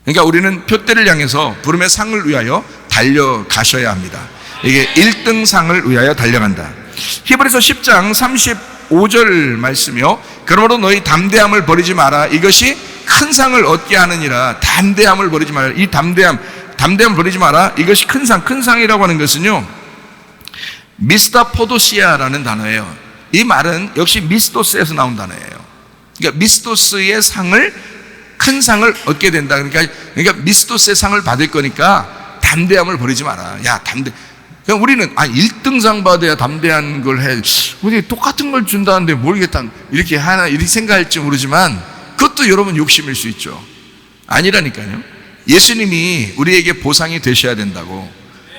그러니까 우리는 표대를 향해서 부름의 상을 위하여 달려가셔야 합니다. 이게 1등상을 위하여 달려간다. 히브리서 10장 35절 말씀이요. 그러므로 너희 담대함을 버리지 마라. 이것이 큰 상을 얻게 하느니라. 담대함을 버리지 마라. 이 담대함을 버리지 마라. 이것이 큰 상. 큰 상이라고 하는 것은요, 미스타포도시아라는 단어예요. 이 말은 역시 미스토스에서 나온 단어예요. 그러니까 미스토스의 상을, 큰 상을 얻게 된다. 그러니까 미스토스의 상을 받을 거니까 담대함을 버리지 마라. 야, 그냥 우리는 1등상 받아야 담대한 걸 해. 우리 똑같은 걸 준다는데 모르겠다. 이렇게 생각할지 모르지만 그것도 여러분 욕심일 수 있죠. 아니라니까요. 예수님이 우리에게 보상이 되셔야 된다고.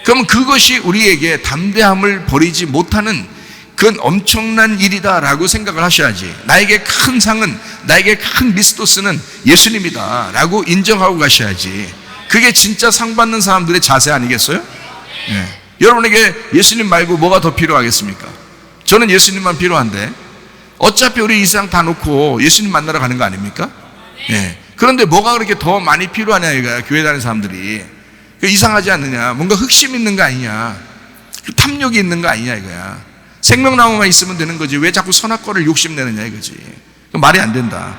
그러면 그것이 우리에게 담대함을 버리지 못하는 그건 엄청난 일이다라고 생각을 하셔야지. 나에게 큰 상은, 나에게 큰 미스토스는 예수님이다 라고 인정하고 가셔야지. 그게 진짜 상 받는 사람들의 자세 아니겠어요? 네. 여러분에게 예수님 말고 뭐가 더 필요하겠습니까? 저는 예수님만 필요한데 어차피 우리 이 세상 다 놓고 예수님 만나러 가는 거 아닙니까? 네. 그런데 뭐가 그렇게 더 많이 필요하냐 이거야. 교회 다니는 사람들이 이상하지 않느냐, 뭔가 흑심 있는 거 아니냐, 탐욕이 있는 거 아니냐 이거야. 생명나무만 있으면 되는 거지 왜 자꾸 선악과를 욕심내느냐 이거지. 말이 안 된다.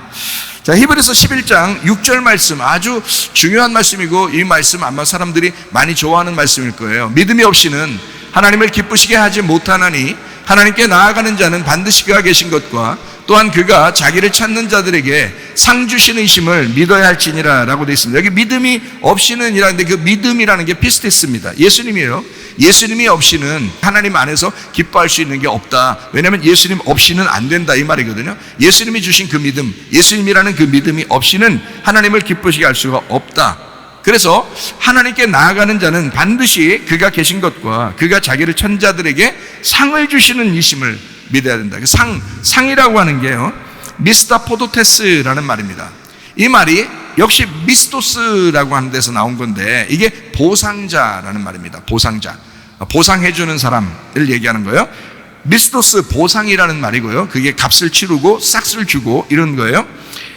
자, 히브리서 11장 6절 말씀, 아주 중요한 말씀이고 이 말씀 아마 사람들이 많이 좋아하는 말씀일 거예요. 믿음이 없이는 하나님을 기쁘시게 하지 못하나니 하나님께 나아가는 자는 반드시 그가 계신 것과 또한 그가 자기를 찾는 자들에게 상 주시는 이심을 믿어야 할지니라 라고 되어 있습니다. 여기 믿음이 없이는 이라는데 그 믿음이라는 게 피스테스입니다. 예수님이에요. 예수님이 없이는 하나님 안에서 기뻐할 수 있는 게 없다. 왜냐하면 예수님 없이는 안 된다 이 말이거든요. 예수님이 주신 그 믿음, 예수님이라는 그 믿음이 없이는 하나님을 기쁘시게 할 수가 없다. 그래서 하나님께 나아가는 자는 반드시 그가 계신 것과 그가 자기를 찾는 자들에게 상을 주시는 이심을 믿어야 된다. 상이라고 하는 게요, 미스타포도테스라는 말입니다. 이 말이 역시 미스토스라고 하는 데서 나온 건데 이게 보상자라는 말입니다. 보상자, 보상해주는 사람을 얘기하는 거예요. 미스토스, 보상이라는 말이고요. 그게 값을 치르고 싹을 주고 이런 거예요.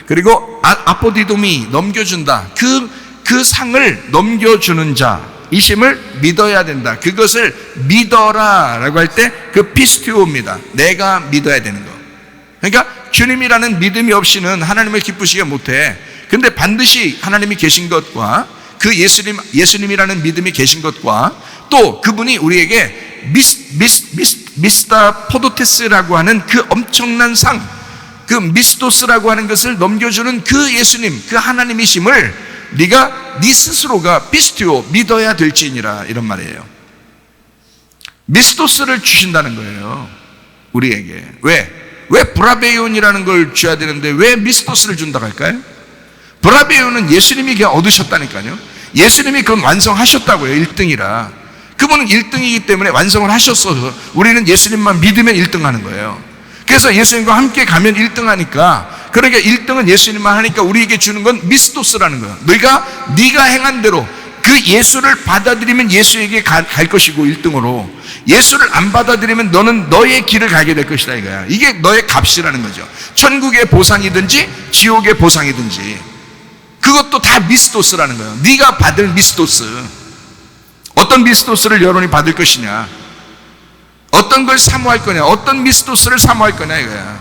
그리고 아포디도미, 넘겨준다. 그 상을 넘겨주는 자 이심을 믿어야 된다. 그것을 믿어라 라고 할 때 그 피스티오입니다. 내가 믿어야 되는 거. 그러니까 주님이라는 믿음이 없이는 하나님을 기쁘시게 못해. 근데 반드시 하나님이 계신 것과 그 예수님이라는 믿음이 계신 것과 또 그분이 우리에게 미스타포도테스라고 하는 그 엄청난 상, 그 미스토스라고 하는 것을 넘겨주는 그 예수님, 그 하나님이심을 네가 네 스스로가 피스티오 믿어야 될지니라 이런 말이에요. 미스토스를 주신다는 거예요. 우리에게. 왜 브라베온이라는 걸 줘야 되는데 왜 미스토스를 준다고 할까요? 브라베온은 예수님이 그냥 얻으셨다니까요. 예수님이 그건 완성하셨다고요. 1등이라. 그분은 1등이기 때문에 완성을 하셨어서 우리는 예수님만 믿으면 1등 하는 거예요. 그래서 예수님과 함께 가면 1등 하니까, 그러니까 1등은 예수님만 하니까 우리에게 주는 건 미스토스라는 거예요. 네가 행한 대로 그 예수를 받아들이면 예수에게 갈 것이고 1등으로, 예수를 안 받아들이면 너는 너의 길을 가게 될 것이다 이거야. 이게 너의 값이라는 거죠. 천국의 보상이든지 지옥의 보상이든지 그것도 다 미스토스라는 거예요. 네가 받을 미스토스. 어떤 미스토스를 여러분이 받을 것이냐, 어떤 걸 사모할 거냐, 어떤 미스토스를 사모할 거냐 이거야.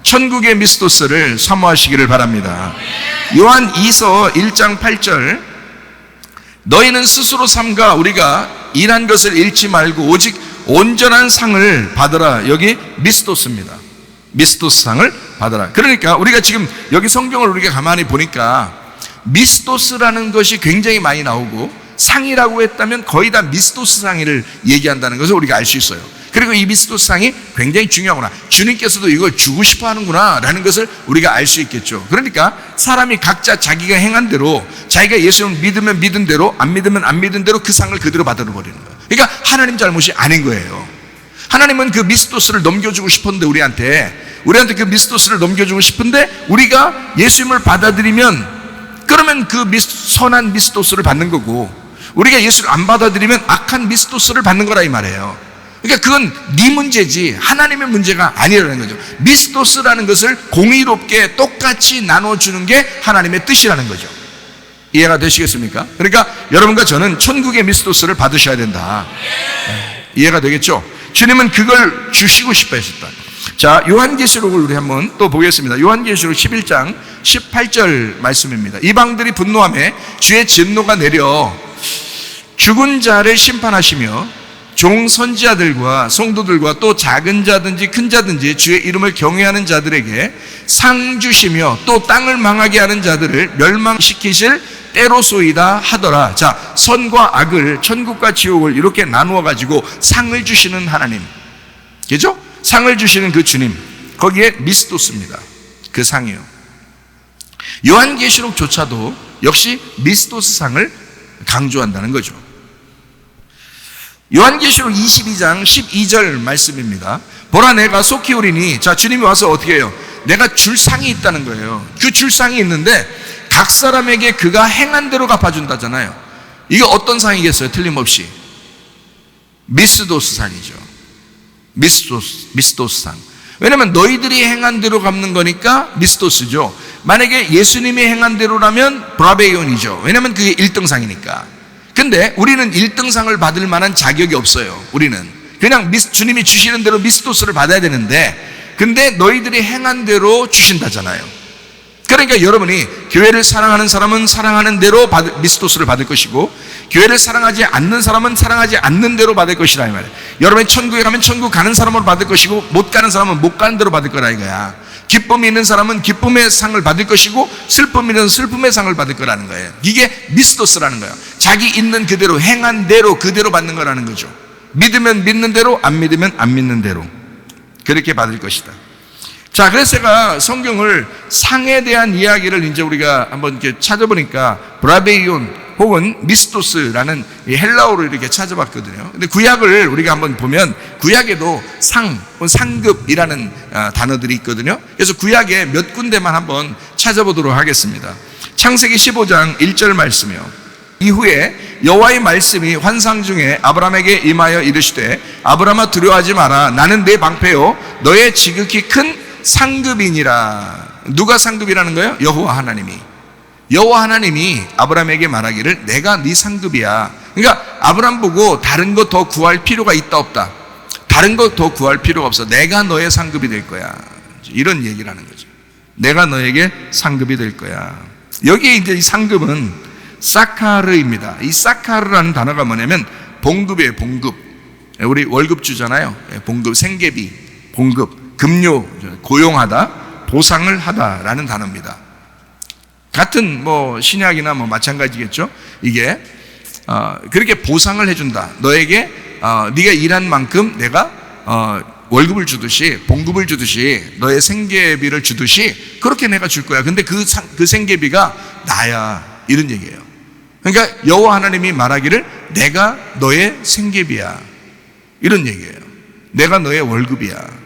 천국의 미스토스를 사모하시기를 바랍니다. 요한 2서 1장 8절, 너희는 스스로 삼가 우리가 일한 것을 잃지 말고 오직 온전한 상을 받으라. 여기 미스토스입니다. 미스토스 상을 받으라. 그러니까 우리가 지금 여기 성경을 우리가 가만히 보니까 미스토스라는 것이 굉장히 많이 나오고 상이라고 했다면 거의 다 미스토스 상을 얘기한다는 것을 우리가 알 수 있어요. 그리고 이 미스토스 상이 굉장히 중요하구나, 주님께서도 이걸 주고 싶어 하는구나 라는 것을 우리가 알 수 있겠죠. 그러니까 사람이 각자 자기가 행한 대로, 자기가 예수를 믿으면 믿은 대로, 안 믿으면 안 믿은 대로 그 상을 그대로 받아버리는 거예요. 그러니까 하나님 잘못이 아닌 거예요. 하나님은 그 미스토스를 넘겨주고 싶은데 우리한테 그 미스토스를 넘겨주고 싶은데 우리가 예수님을 받아들이면 그러면 그 선한 미스토스를 받는 거고, 우리가 예수를 안 받아들이면 악한 미스토스를 받는 거라 이 말이에요. 그러니까 그건 네 문제지 하나님의 문제가 아니라는 거죠. 미스토스라는 것을 공의롭게 똑같이 나눠주는 게 하나님의 뜻이라는 거죠. 이해가 되시겠습니까? 그러니까 여러분과 저는 천국의 미스토스를 받으셔야 된다. 이해가 되겠죠? 주님은 그걸 주시고 싶어 하셨다. 자, 요한계시록을 우리 한번 또 보겠습니다. 요한계시록 11장 18절 말씀입니다. 이방들이 분노하며 주의 진노가 내려 죽은 자를 심판하시며 종 선지자들과 성도들과 또 작은 자든지 큰 자든지 주의 이름을 경외하는 자들에게 상 주시며 또 땅을 망하게 하는 자들을 멸망시키실 때로소이다 하더라. 자, 선과 악을, 천국과 지옥을 이렇게 나누어 가지고 상을 주시는 하나님, 그죠? 상을 주시는 그 주님, 거기에 미스토스입니다. 그 상이요. 요한계시록조차도 역시 미스토스 상을 강조한다는 거죠. 요한계시록 22장 12절 말씀입니다. 보라, 내가 속히 오리니. 자, 주님이 와서 어떻게 해요? 내가 줄 상이 있다는 거예요. 그 줄 상이 있는데 각 사람에게 그가 행한 대로 갚아준다잖아요. 이게 어떤 상이겠어요? 틀림없이 미스토스 상이죠. 미스토스 상. 왜냐면 너희들이 행한 대로 갚는 거니까 미스토스죠. 만약에 예수님이 행한 대로라면 브라베이온이죠. 왜냐면 그게 1등상이니까. 근데 우리는 1등상을 받을 만한 자격이 없어요. 우리는 그냥 주님이 주시는 대로 미스토스를 받아야 되는데, 근데 너희들이 행한 대로 주신다잖아요. 그러니까 여러분이 교회를 사랑하는 사람은 사랑하는 대로 미스토스를 받을 것이고, 교회를 사랑하지 않는 사람은 사랑하지 않는 대로 받을 것이라 이 말이에요. 여러분이 천국에 가면 천국 가는 사람으로 받을 것이고, 못 가는 사람은 못 가는 대로 받을 거라 이거야. 기쁨이 있는 사람은 기쁨의 상을 받을 것이고, 슬픔이 있는 슬픔의 상을 받을 거라는 거예요. 이게 미스토스라는 거예요. 자기 있는 그대로, 행한 대로 그대로 받는 거라는 거죠. 믿으면 믿는 대로, 안 믿으면 안 믿는 대로 그렇게 받을 것이다. 자, 그래서 제가 성경을 상에 대한 이야기를 이제 우리가 한번 이렇게 찾아보니까 브라베이온 혹은 미스토스라는 헬라어로 이렇게 찾아봤거든요. 근데 구약을 우리가 한번 보면 구약에도 상, 상급이라는 단어들이 있거든요. 그래서 구약에 몇 군데만 한번 찾아보도록 하겠습니다. 창세기 15장 1절 말씀이요. 이후에 여호와의 말씀이 환상 중에 아브라함에게 임하여 이르시되 아브라함아 두려워하지 마라. 나는 네 방패요 너의 지극히 큰 상급이니라. 누가 상급이라는 거예요? 여호와 하나님이. 여호와 하나님이 아브라함에게 말하기를 내가 네 상급이야. 그러니까 아브라함 보고 다른 거 더 구할 필요가 있다 없다? 다른 거 더 구할 필요가 없어. 내가 너의 상급이 될 거야. 이런 얘기를 하는 거죠. 내가 너에게 상급이 될 거야. 여기에 이제 이 상급은 사카르입니다. 이 사카르라는 단어가 뭐냐면 봉급이에요. 봉급. 우리 월급 주잖아요. 봉급, 생계비, 봉급, 급료, 고용하다, 보상을 하다라는 단어입니다. 같은 신약이나 마찬가지겠죠. 이게 그렇게 보상을 해준다. 너에게 네가 일한 만큼 내가 월급을 주듯이, 봉급을 주듯이, 너의 생계비를 주듯이 그렇게 내가 줄 거야. 근데 그 생계비가 나야, 이런 얘기예요. 그러니까 여호와 하나님이 말하기를 내가 너의 생계비야, 이런 얘기예요. 내가 너의 월급이야.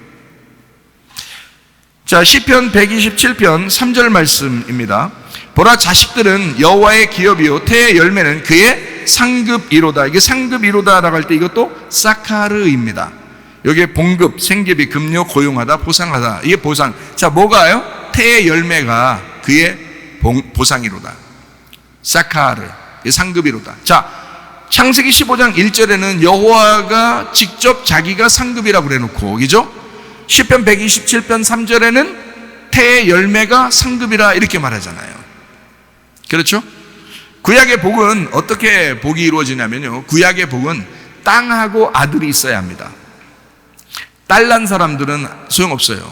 자, 시편 127편 3절 말씀입니다. 보라, 자식들은 여호와의 기업이요 태의 열매는 그의 상급이로다. 이게 상급이로다라고 할 때 이것도 사카르입니다. 여기에 봉급, 생계비, 급료, 고용하다, 보상하다. 이게 보상. 자, 뭐가요? 태의 열매가 그의 보상이로다. 사카르, 상급이로다. 자, 창세기 15장 1절에는 여호와가 직접 자기가 상급이라고 그래놓고, 그죠? 시편 127편 3절에는 태의 열매가 상급이라 이렇게 말하잖아요. 그렇죠? 구약의 복은 어떻게 복이 이루어지냐면요, 구약의 복은 땅하고 아들이 있어야 합니다. 딸 난 사람들은 소용없어요.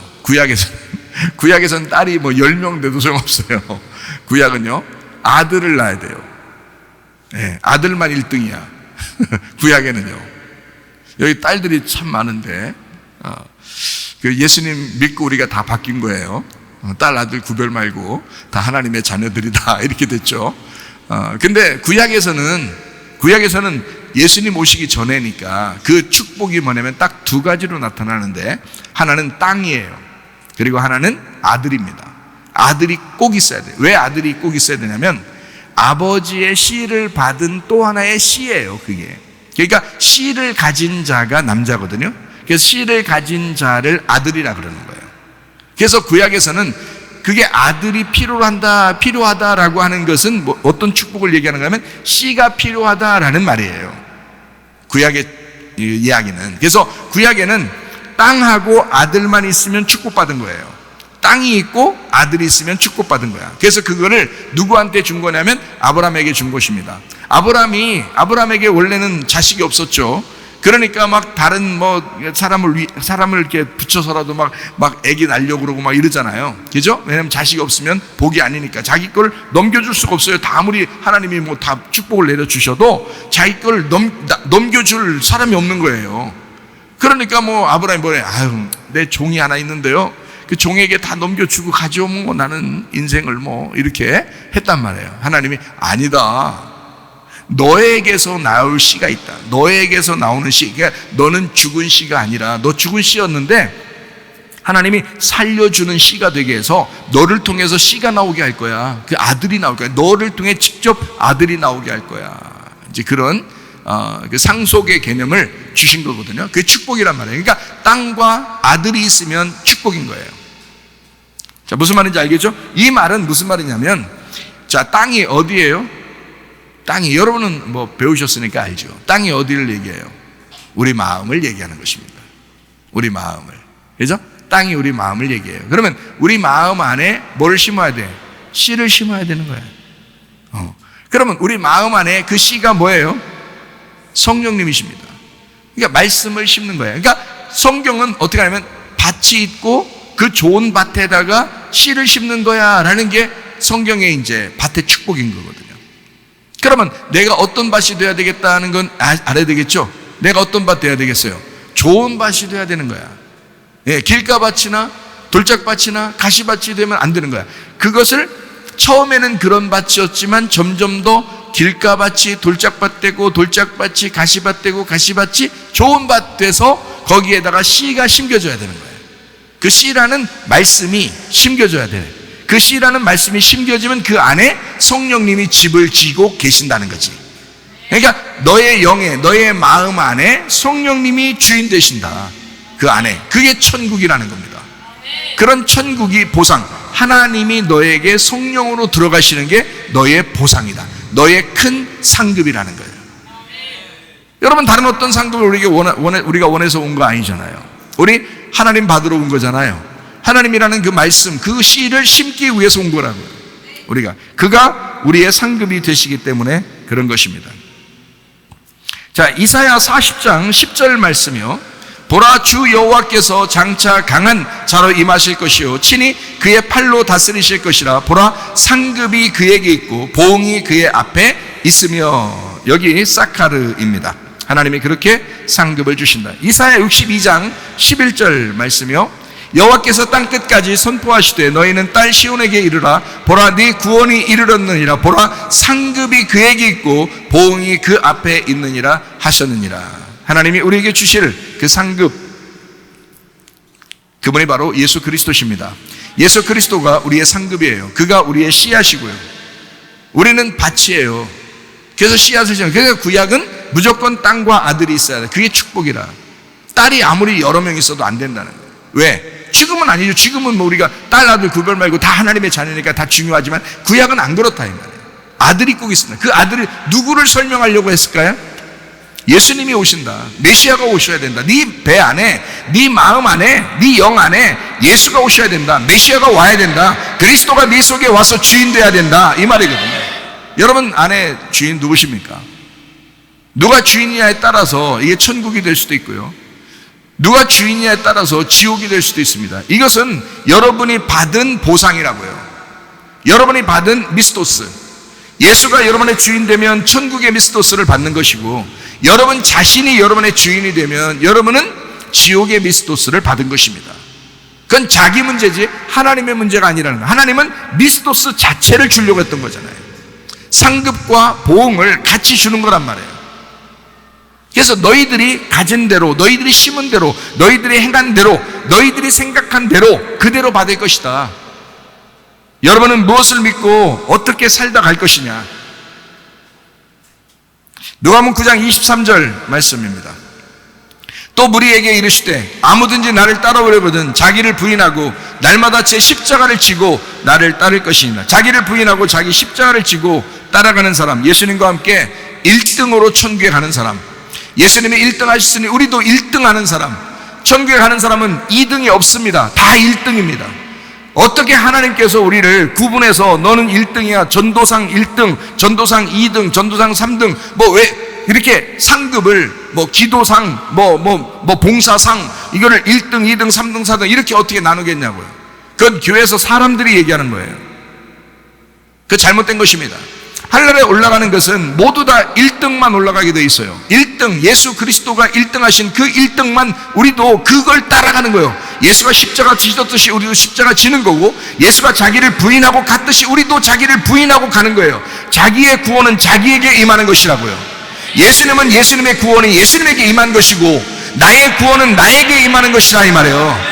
구약에서는 딸이 10명 돼도 소용없어요. 구약은요, 아들을 낳아야 돼요. 네, 아들만 1등이야. 구약에는요. 여기 딸들이 참 많은데 그 예수님 믿고 우리가 다 바뀐 거예요. 딸 아들 구별 말고 다 하나님의 자녀들이다, 이렇게 됐죠. 근데 구약에서는 예수님 오시기 전에니까 그 축복이 뭐냐면 딱 두 가지로 나타나는데, 하나는 땅이에요. 그리고 하나는 아들입니다. 아들이 꼭 있어야 돼요. 왜 아들이 꼭 있어야 되냐면 아버지의 씨를 받은 또 하나의 씨예요, 그게. 그러니까 씨를 가진 자가 남자거든요. 그래서 씨를 가진 자를 아들이라 그러는 거예요. 그래서 구약에서는 그게 아들이 필요하다라고 하는 것은 뭐 어떤 축복을 얘기하는가 하면 씨가 필요하다라는 말이에요. 구약의 이야기는. 그래서 구약에는 땅하고 아들만 있으면 축복받은 거예요. 땅이 있고 아들이 있으면 축복받은 거야. 그래서 그거를 누구한테 준 거냐면 아브라함에게 준 것입니다. 아브라함에게 원래는 자식이 없었죠. 그러니까 막 다른 뭐 사람을 이렇게 붙여서라도 막 애기 낳으려고 그러고 막 이러잖아요. 그죠? 왜냐면 자식이 없으면 복이 아니니까. 자기 걸 넘겨줄 수가 없어요. 다 아무리 하나님이 뭐 다 축복을 내려주셔도 자기 걸 넘겨줄 사람이 없는 거예요. 그러니까 뭐 아브라함이 뭐래? 아유, 내 종이 하나 있는데요. 그 종에게 다 넘겨주고 가죠. 뭐 나는 인생을 뭐 이렇게 했단 말이에요. 하나님이 아니다. 너에게서 나올 씨가 있다. 너에게서 나오는 씨. 그러니까 너는 죽은 씨가 아니라 너 죽은 씨였는데 하나님이 살려주는 씨가 되게 해서 너를 통해서 씨가 나오게 할 거야. 그 아들이 나올 거야. 너를 통해 직접 아들이 나오게 할 거야. 이제 그런 그 상속의 개념을 주신 거거든요. 그게 축복이란 말이에요. 그러니까 땅과 아들이 있으면 축복인 거예요. 자, 무슨 말인지 알겠죠? 이 말은 무슨 말이냐면, 자, 땅이 어디예요? 땅이, 여러분은 뭐 배우셨으니까 알죠. 땅이 어디를 얘기해요? 우리 마음을 얘기하는 것입니다. 우리 마음을. 그죠? 땅이 우리 마음을 얘기해요. 그러면 우리 마음 안에 뭘 심어야 돼? 씨를 심어야 되는 거예요. 그러면 우리 마음 안에 그 씨가 뭐예요? 성령님이십니다. 그러니까 말씀을 심는 거예요. 그러니까 성경은 어떻게 하냐면 밭이 있고 그 좋은 밭에다가 씨를 심는 거야 라는 게 성경의 이제 밭의 축복인 거거든요. 그러면 내가 어떤 밭이 돼야 되겠다는 건 알아야 되겠죠? 내가 어떤 밭 돼야 되겠어요? 좋은 밭이 돼야 되는 거야. 예, 길가밭이나 돌짝밭이나 가시밭이 되면 안 되는 거야. 그것을 처음에는 그런 밭이었지만 점점 더 길가밭이 돌짝밭 되고 돌짝밭이 가시밭 되고 가시밭이 좋은 밭 돼서 거기에다가 씨가 심겨져야 되는 거예요. 그 씨라는 말씀이 심겨져야 돼요. 그 씨라는 말씀이 심겨지면 그 안에 성령님이 집을 지고 계신다는 거지. 그러니까 너의 영에, 너의 마음 안에 성령님이 주인 되신다. 그 안에. 그게 천국이라는 겁니다. 그런 천국이 보상. 하나님이 너에게 성령으로 들어가시는 게 너의 보상이다. 너의 큰 상급이라는 거예요. 여러분, 다른 어떤 상급을 우리가 원해서 온 거 아니잖아요. 우리 하나님 받으러 온 거잖아요. 하나님이라는 그 말씀, 그 씨를 심기 위해서 온 거라고요. 우리가. 그가 우리의 상급이 되시기 때문에 그런 것입니다. 자, 이사야 40장 10절 말씀이요. 보라, 주 여호와께서 장차 강한 자로 임하실 것이요 친히 그의 팔로 다스리실 것이라. 보라, 상급이 그에게 있고 보응이 그의 앞에 있으며. 여기 사카르입니다. 하나님이 그렇게 상급을 주신다. 이사야 62장 11절 말씀이요. 여호와께서 땅끝까지 선포하시되 너희는 딸 시온에게 이르라. 보라, 네 구원이 이르렀느니라. 보라, 상급이 그에게 있고 보응이 그 앞에 있느니라 하셨느니라. 하나님이 우리에게 주실 그 상급, 그분이 바로 예수 그리스도십니다. 예수 그리스도가 우리의 상급이에요. 그가 우리의 씨앗이고요. 우리는 밭이에요. 그래서 씨앗을 심어요. 그러니까 구약은 무조건 땅과 아들이 있어야 돼. 그게 축복이라. 딸이 아무리 여러 명 있어도 안 된다는 거예요. 왜? 지금은 아니죠. 지금은 뭐 우리가 딸 아들 구별 말고 다 하나님의 자녀니까 다 중요하지만 구약은 안 그렇다 이 말이에요. 아들이 꼭 있습니다. 그 아들이 누구를 설명하려고 했을까요? 예수님이 오신다. 메시아가 오셔야 된다. 네 배 안에, 네 마음 안에, 네 영 안에 예수가 오셔야 된다. 메시아가 와야 된다. 그리스도가 네 속에 와서 주인 돼야 된다. 이 말이거든요. 여러분 안에 주인 누구십니까? 누가 주인이냐에 따라서 이게 천국이 될 수도 있고요. 누가 주인이냐에 따라서 지옥이 될 수도 있습니다. 이것은 여러분이 받은 보상이라고요. 여러분이 받은 미스토스. 예수가 여러분의 주인 되면 천국의 미스토스를 받는 것이고, 여러분 자신이 여러분의 주인이 되면 여러분은 지옥의 미스토스를 받은 것입니다. 그건 자기 문제지 하나님의 문제가 아니라는 거예요. 하나님은 미스토스 자체를 주려고 했던 거잖아요. 상급과 보응을 같이 주는 거란 말이에요. 그래서 너희들이 가진 대로, 너희들이 심은 대로, 너희들이 행한 대로, 너희들이 생각한 대로 그대로 받을 것이다. 여러분은 무엇을 믿고 어떻게 살다 갈 것이냐. 누가복음 9장 23절 말씀입니다. 또 무리에게 이르시되 아무든지 나를 따라오려거든 자기를 부인하고 날마다 제 십자가를 지고 나를 따를 것이니라. 자기를 부인하고 자기 십자가를 지고 따라가는 사람, 예수님과 함께 1등으로 천국에 가는 사람, 예수님이 1등 하셨으니 우리도 1등 하는 사람, 천국에 가는 사람은 2등이 없습니다. 다 1등입니다. 어떻게 하나님께서 우리를 구분해서 너는 1등이야, 전도상 1등, 전도상 2등, 전도상 3등, 왜 이렇게 상급을 기도상, 봉사상, 이거를 1등, 2등, 3등, 4등 이렇게 어떻게 나누겠냐고요. 그건 교회에서 사람들이 얘기하는 거예요. 그 잘못된 것입니다. 하늘에 올라가는 것은 모두 다 1등만 올라가게 돼 있어요. 1등, 예수 그리스도가 1등 하신 그 1등만 우리도 그걸 따라가는 거예요. 예수가 십자가 지셨듯이 우리도 십자가 지는 거고, 예수가 자기를 부인하고 갔듯이 우리도 자기를 부인하고 가는 거예요. 자기의 구원은 자기에게 임하는 것이라고요. 예수님은 예수님의 구원이 예수님에게 임한 것이고, 나의 구원은 나에게 임하는 것이라 이 말이에요.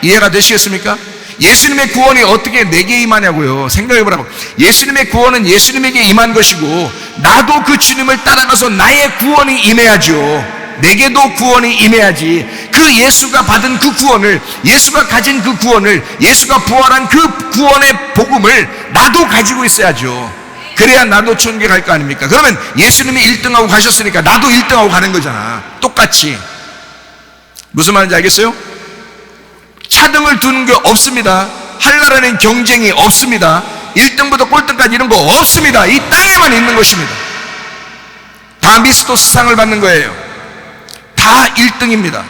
이해가 되시겠습니까? 예수님의 구원이 어떻게 내게 임하냐고요. 생각해보라고. 예수님의 구원은 예수님에게 임한 것이고, 나도 그 주님을 따라가서 나의 구원이 임해야죠. 내게도 구원이 임해야지. 그 예수가 받은 그 구원을, 예수가 가진 그 구원을, 예수가 부활한 그 구원의 복음을 나도 가지고 있어야죠. 그래야 나도 천국에 갈 거 아닙니까? 그러면 예수님이 1등하고 가셨으니까 나도 1등하고 가는 거잖아. 똑같이. 무슨 말인지 알겠어요? 차등을 두는 게 없습니다. 한나라는 경쟁이 없습니다. 1등부터 꼴등까지 이런 거 없습니다. 이 땅에만 있는 것입니다. 다 미스토스상을 받는 거예요. 다 1등입니다.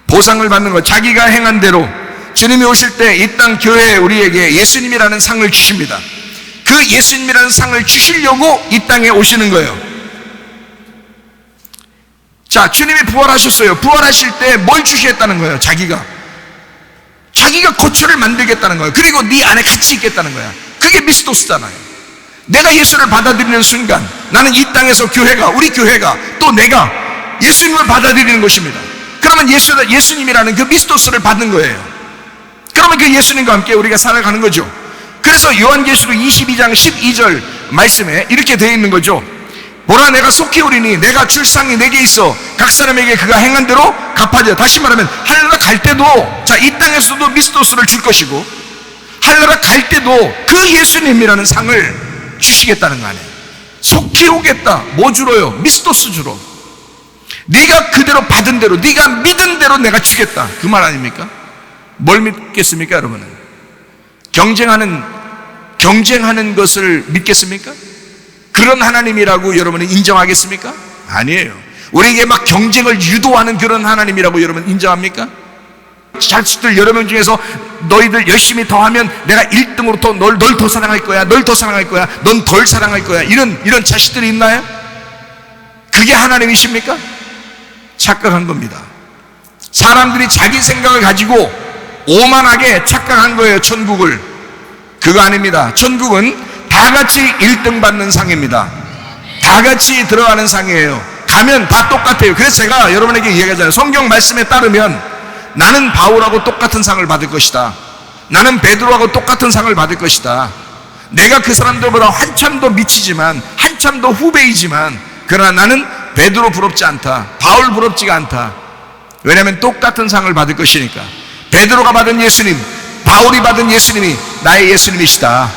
보상을 받는 거, 자기가 행한 대로. 주님이 오실 때 이 땅 교회에 우리에게 예수님이라는 상을 주십니다. 그 예수님이라는 상을 주시려고 이 땅에 오시는 거예요. 자, 주님이 부활하셨어요. 부활하실 때 뭘 주시겠다는 거예요? 자기가 거처를 만들겠다는 거예요. 그리고 네 안에 같이 있겠다는 거야. 그게 미스토스잖아요. 내가 예수를 받아들이는 순간 나는 이 땅에서 교회가, 우리 교회가, 또 내가 예수님을 받아들이는 것입니다. 그러면 예수님이라는 그 미스토스를 받는 거예요. 그러면 그 예수님과 함께 우리가 살아가는 거죠. 그래서 요한계시록 22장 12절 말씀에 이렇게 되어 있는 거죠. 보라, 내가 속히 오리니 내가 줄 상이 내게 있어 각 사람에게 그가 행한 대로 갚아줘. 다시 말하면 하늘나라 갈 때도, 자, 이 땅에서도 미스토스를 줄 것이고, 하늘나라 갈 때도 그 예수님이라는 상을 주시겠다는 거 아니에요. 속히 오겠다. 뭐 주러요? 미스토스 주러. 네가 그대로 받은 대로, 네가 믿은 대로 내가 주겠다. 그 말 아닙니까? 뭘 믿겠습니까, 여러분은? 경쟁하는 것을 믿겠습니까? 그런 하나님이라고 여러분은 인정하겠습니까? 아니에요. 우리에게 막 경쟁을 유도하는 그런 하나님이라고 여러분 인정합니까? 자식들 여러 명 중에서 너희들 열심히 더 하면 내가 1등으로 널 더 사랑할 거야, 널 더 사랑할 거야, 넌 덜 사랑할 거야, 이런 자식들이 있나요? 그게 하나님이십니까? 착각한 겁니다. 사람들이 자기 생각을 가지고 오만하게 착각한 거예요. 천국을. 그거 아닙니다. 천국은 다 같이 1등 받는 상입니다. 다 같이 들어가는 상이에요. 가면 다 똑같아요. 그래서 제가 여러분에게 이야기하잖아요. 성경 말씀에 따르면 나는 바울하고 똑같은 상을 받을 것이다. 나는 베드로하고 똑같은 상을 받을 것이다. 내가 그 사람들보다 한참 더 미치지만, 한참 더 후배이지만, 그러나 나는 베드로 부럽지 않다. 바울 부럽지가 않다. 왜냐하면 똑같은 상을 받을 것이니까. 베드로가 받은 예수님, 바울이 받은 예수님이 나의 예수님이시다.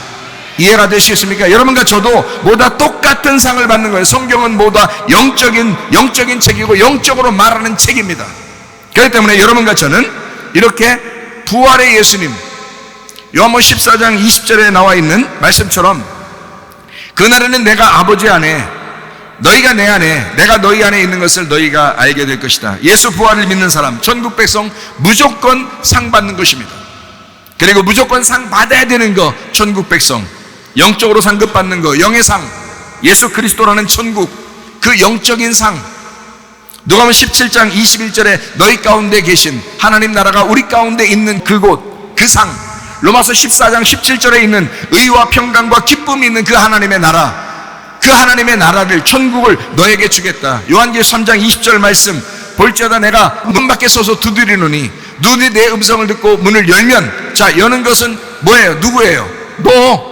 이해가 되시겠습니까? 여러분과 저도 모두 똑같은 상을 받는 거예요. 성경은 모두 영적인 책이고 영적으로 말하는 책입니다. 그렇기 때문에 여러분과 저는 이렇게 부활의 예수님, 요한복음 14장 20절에 나와 있는 말씀처럼, 그날에는 내가 아버지 안에, 너희가 내 안에, 내가 너희 안에 있는 것을 너희가 알게 될 것이다. 예수 부활을 믿는 사람, 천국 백성 무조건 상 받는 것입니다. 그리고 무조건 상 받아야 되는 거, 천국 백성, 영적으로 상급 받는 거, 영의 상, 예수 그리스도라는 천국, 그 영적인 상. 누가복음 17장 21절에 너희 가운데 계신 하나님 나라가 우리 가운데 있는 그곳, 그 상. 로마서 14장 17절에 있는 의와 평강과 기쁨이 있는 그 하나님의 나라, 그 하나님의 나라를, 천국을 너에게 주겠다. 요한계시록 3장 20절 말씀, 볼지어다 내가 문 밖에 서서 두드리노니 누구니 내 음성을 듣고 문을 열면, 자, 여는 것은 뭐예요? 누구예요? 너.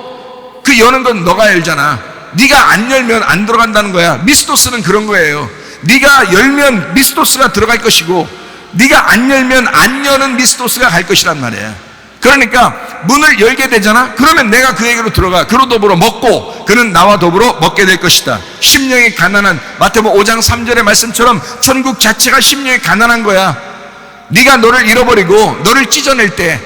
그 여는 건 너가 열잖아. 네가 안 열면 안 들어간다는 거야. 미스토스는 그런 거예요. 네가 열면 미스토스가 들어갈 것이고, 네가 안 열면 안 여는 미스토스가 갈 것이란 말이야. 그러니까 문을 열게 되잖아. 그러면 내가 그에게로 들어가 그로 더불어 먹고 그는 나와 더불어 먹게 될 것이다. 심령이 가난한, 마태복음 5장 3절의 말씀처럼 천국 자체가 심령이 가난한 거야. 네가 너를 잃어버리고 너를 찢어낼 때,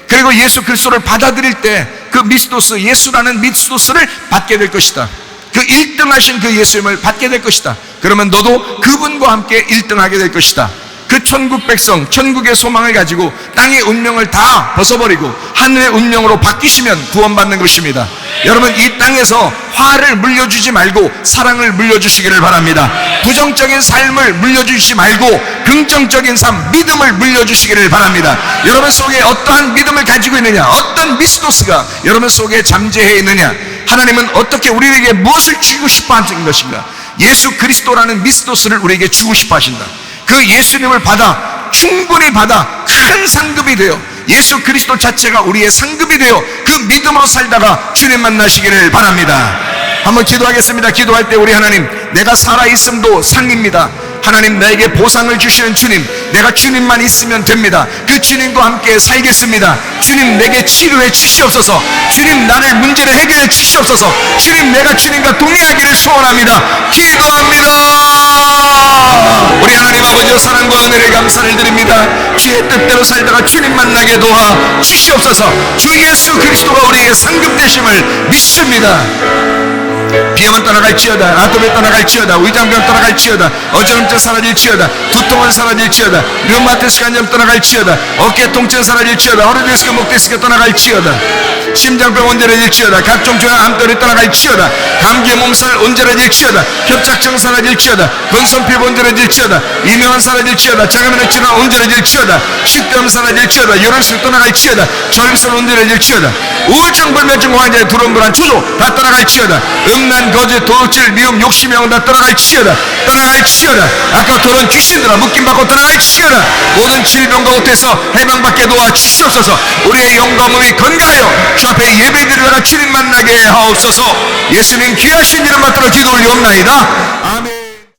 그리고 예수 그리스도를 받아들일 때 그 미스토스, 예수라는 미스토스를 받게 될 것이다. 그 1등하신 그 예수님을 받게 될 것이다. 그러면 너도 그분과 함께 1등하게 될 것이다. 그 천국 백성, 천국의 소망을 가지고 땅의 운명을 다 벗어버리고 하늘의 운명으로 바뀌시면 구원받는 것입니다. 여러분, 이 땅에서 화를 물려주지 말고 사랑을 물려주시기를 바랍니다. 부정적인 삶을 물려주시지 말고 긍정적인 삶, 믿음을 물려주시기를 바랍니다. 여러분 속에 어떠한 믿음을 가지고 있느냐, 어떤 미스토스가 여러분 속에 잠재해 있느냐, 하나님은 어떻게 우리에게 무엇을 주고 싶어 하는 것인가, 예수 그리스도라는 미스토스를 우리에게 주고 싶어 하신다. 그 예수님을 받아, 충분히 받아 큰 상급이 되어 예수 그리스도 자체가 우리의 상급이 되어 그 믿음으로 살다가 주님 만나시기를 바랍니다. 한번 기도하겠습니다. 기도할 때 우리 하나님, 내가 살아있음도 상입니다. 하나님, 나에게 보상을 주시는 주님, 내가 주님만 있으면 됩니다. 그 주님과 함께 살겠습니다. 주님, 내게 치료해 주시옵소서. 주님, 나를 문제를 해결해 주시옵소서. 주님, 내가 주님과 동행하기를 소원합니다. 기도합니다. 우리 하나님 아버지의 사랑과 은혜를 감사를 드립니다. 주의 뜻대로 살다가 주님 만나게 도와 주시옵소서. 주 예수 그리스도가 우리에게 상급 되심을 믿습니다. 비염은 떠나갈지어다, 아토피 떠나갈지어다, 위장병 떠나갈지어다, 어지럼증 사라질지어다, 두통은 사라질지어다, 류마티스 간염 떠나갈지어다, 어깨 통증 사라질지어다, 허리 디스크, 목 디스크 떠나갈지어다, 심장병 온전해질지어다, 각종 종양 암들이 떠나갈지어다, 감기 몸살 온전해질지어다, 협착증 사라질지어다, 건성피부 온전해질지어다, 이명은 사라질지어다, 장염의 질환 온전해질지어다, 식도염 사라질지어다, 혈흔술 떠나갈지어다, 저림술 온전해질지어다, 우울증, 불면증, 환자의 두려움, 불안, 초조 다 떠나갈지어다, 음란, 거짓, 도둑질, 미움, 욕심, 영혼 다 떠나갈지어다, 떠나갈지어다. 아까 도는 귀신들아 묶임받고 떠나갈지어다. 모든 질병과 옷에서 해방받게 도와 주시옵소서. 우리의 영과 몸이 건강하여 주 앞에 예배드리다가 주님 만나게 하옵소서. 예수님 귀하신 이름 받들어 기도 올리옵나이다.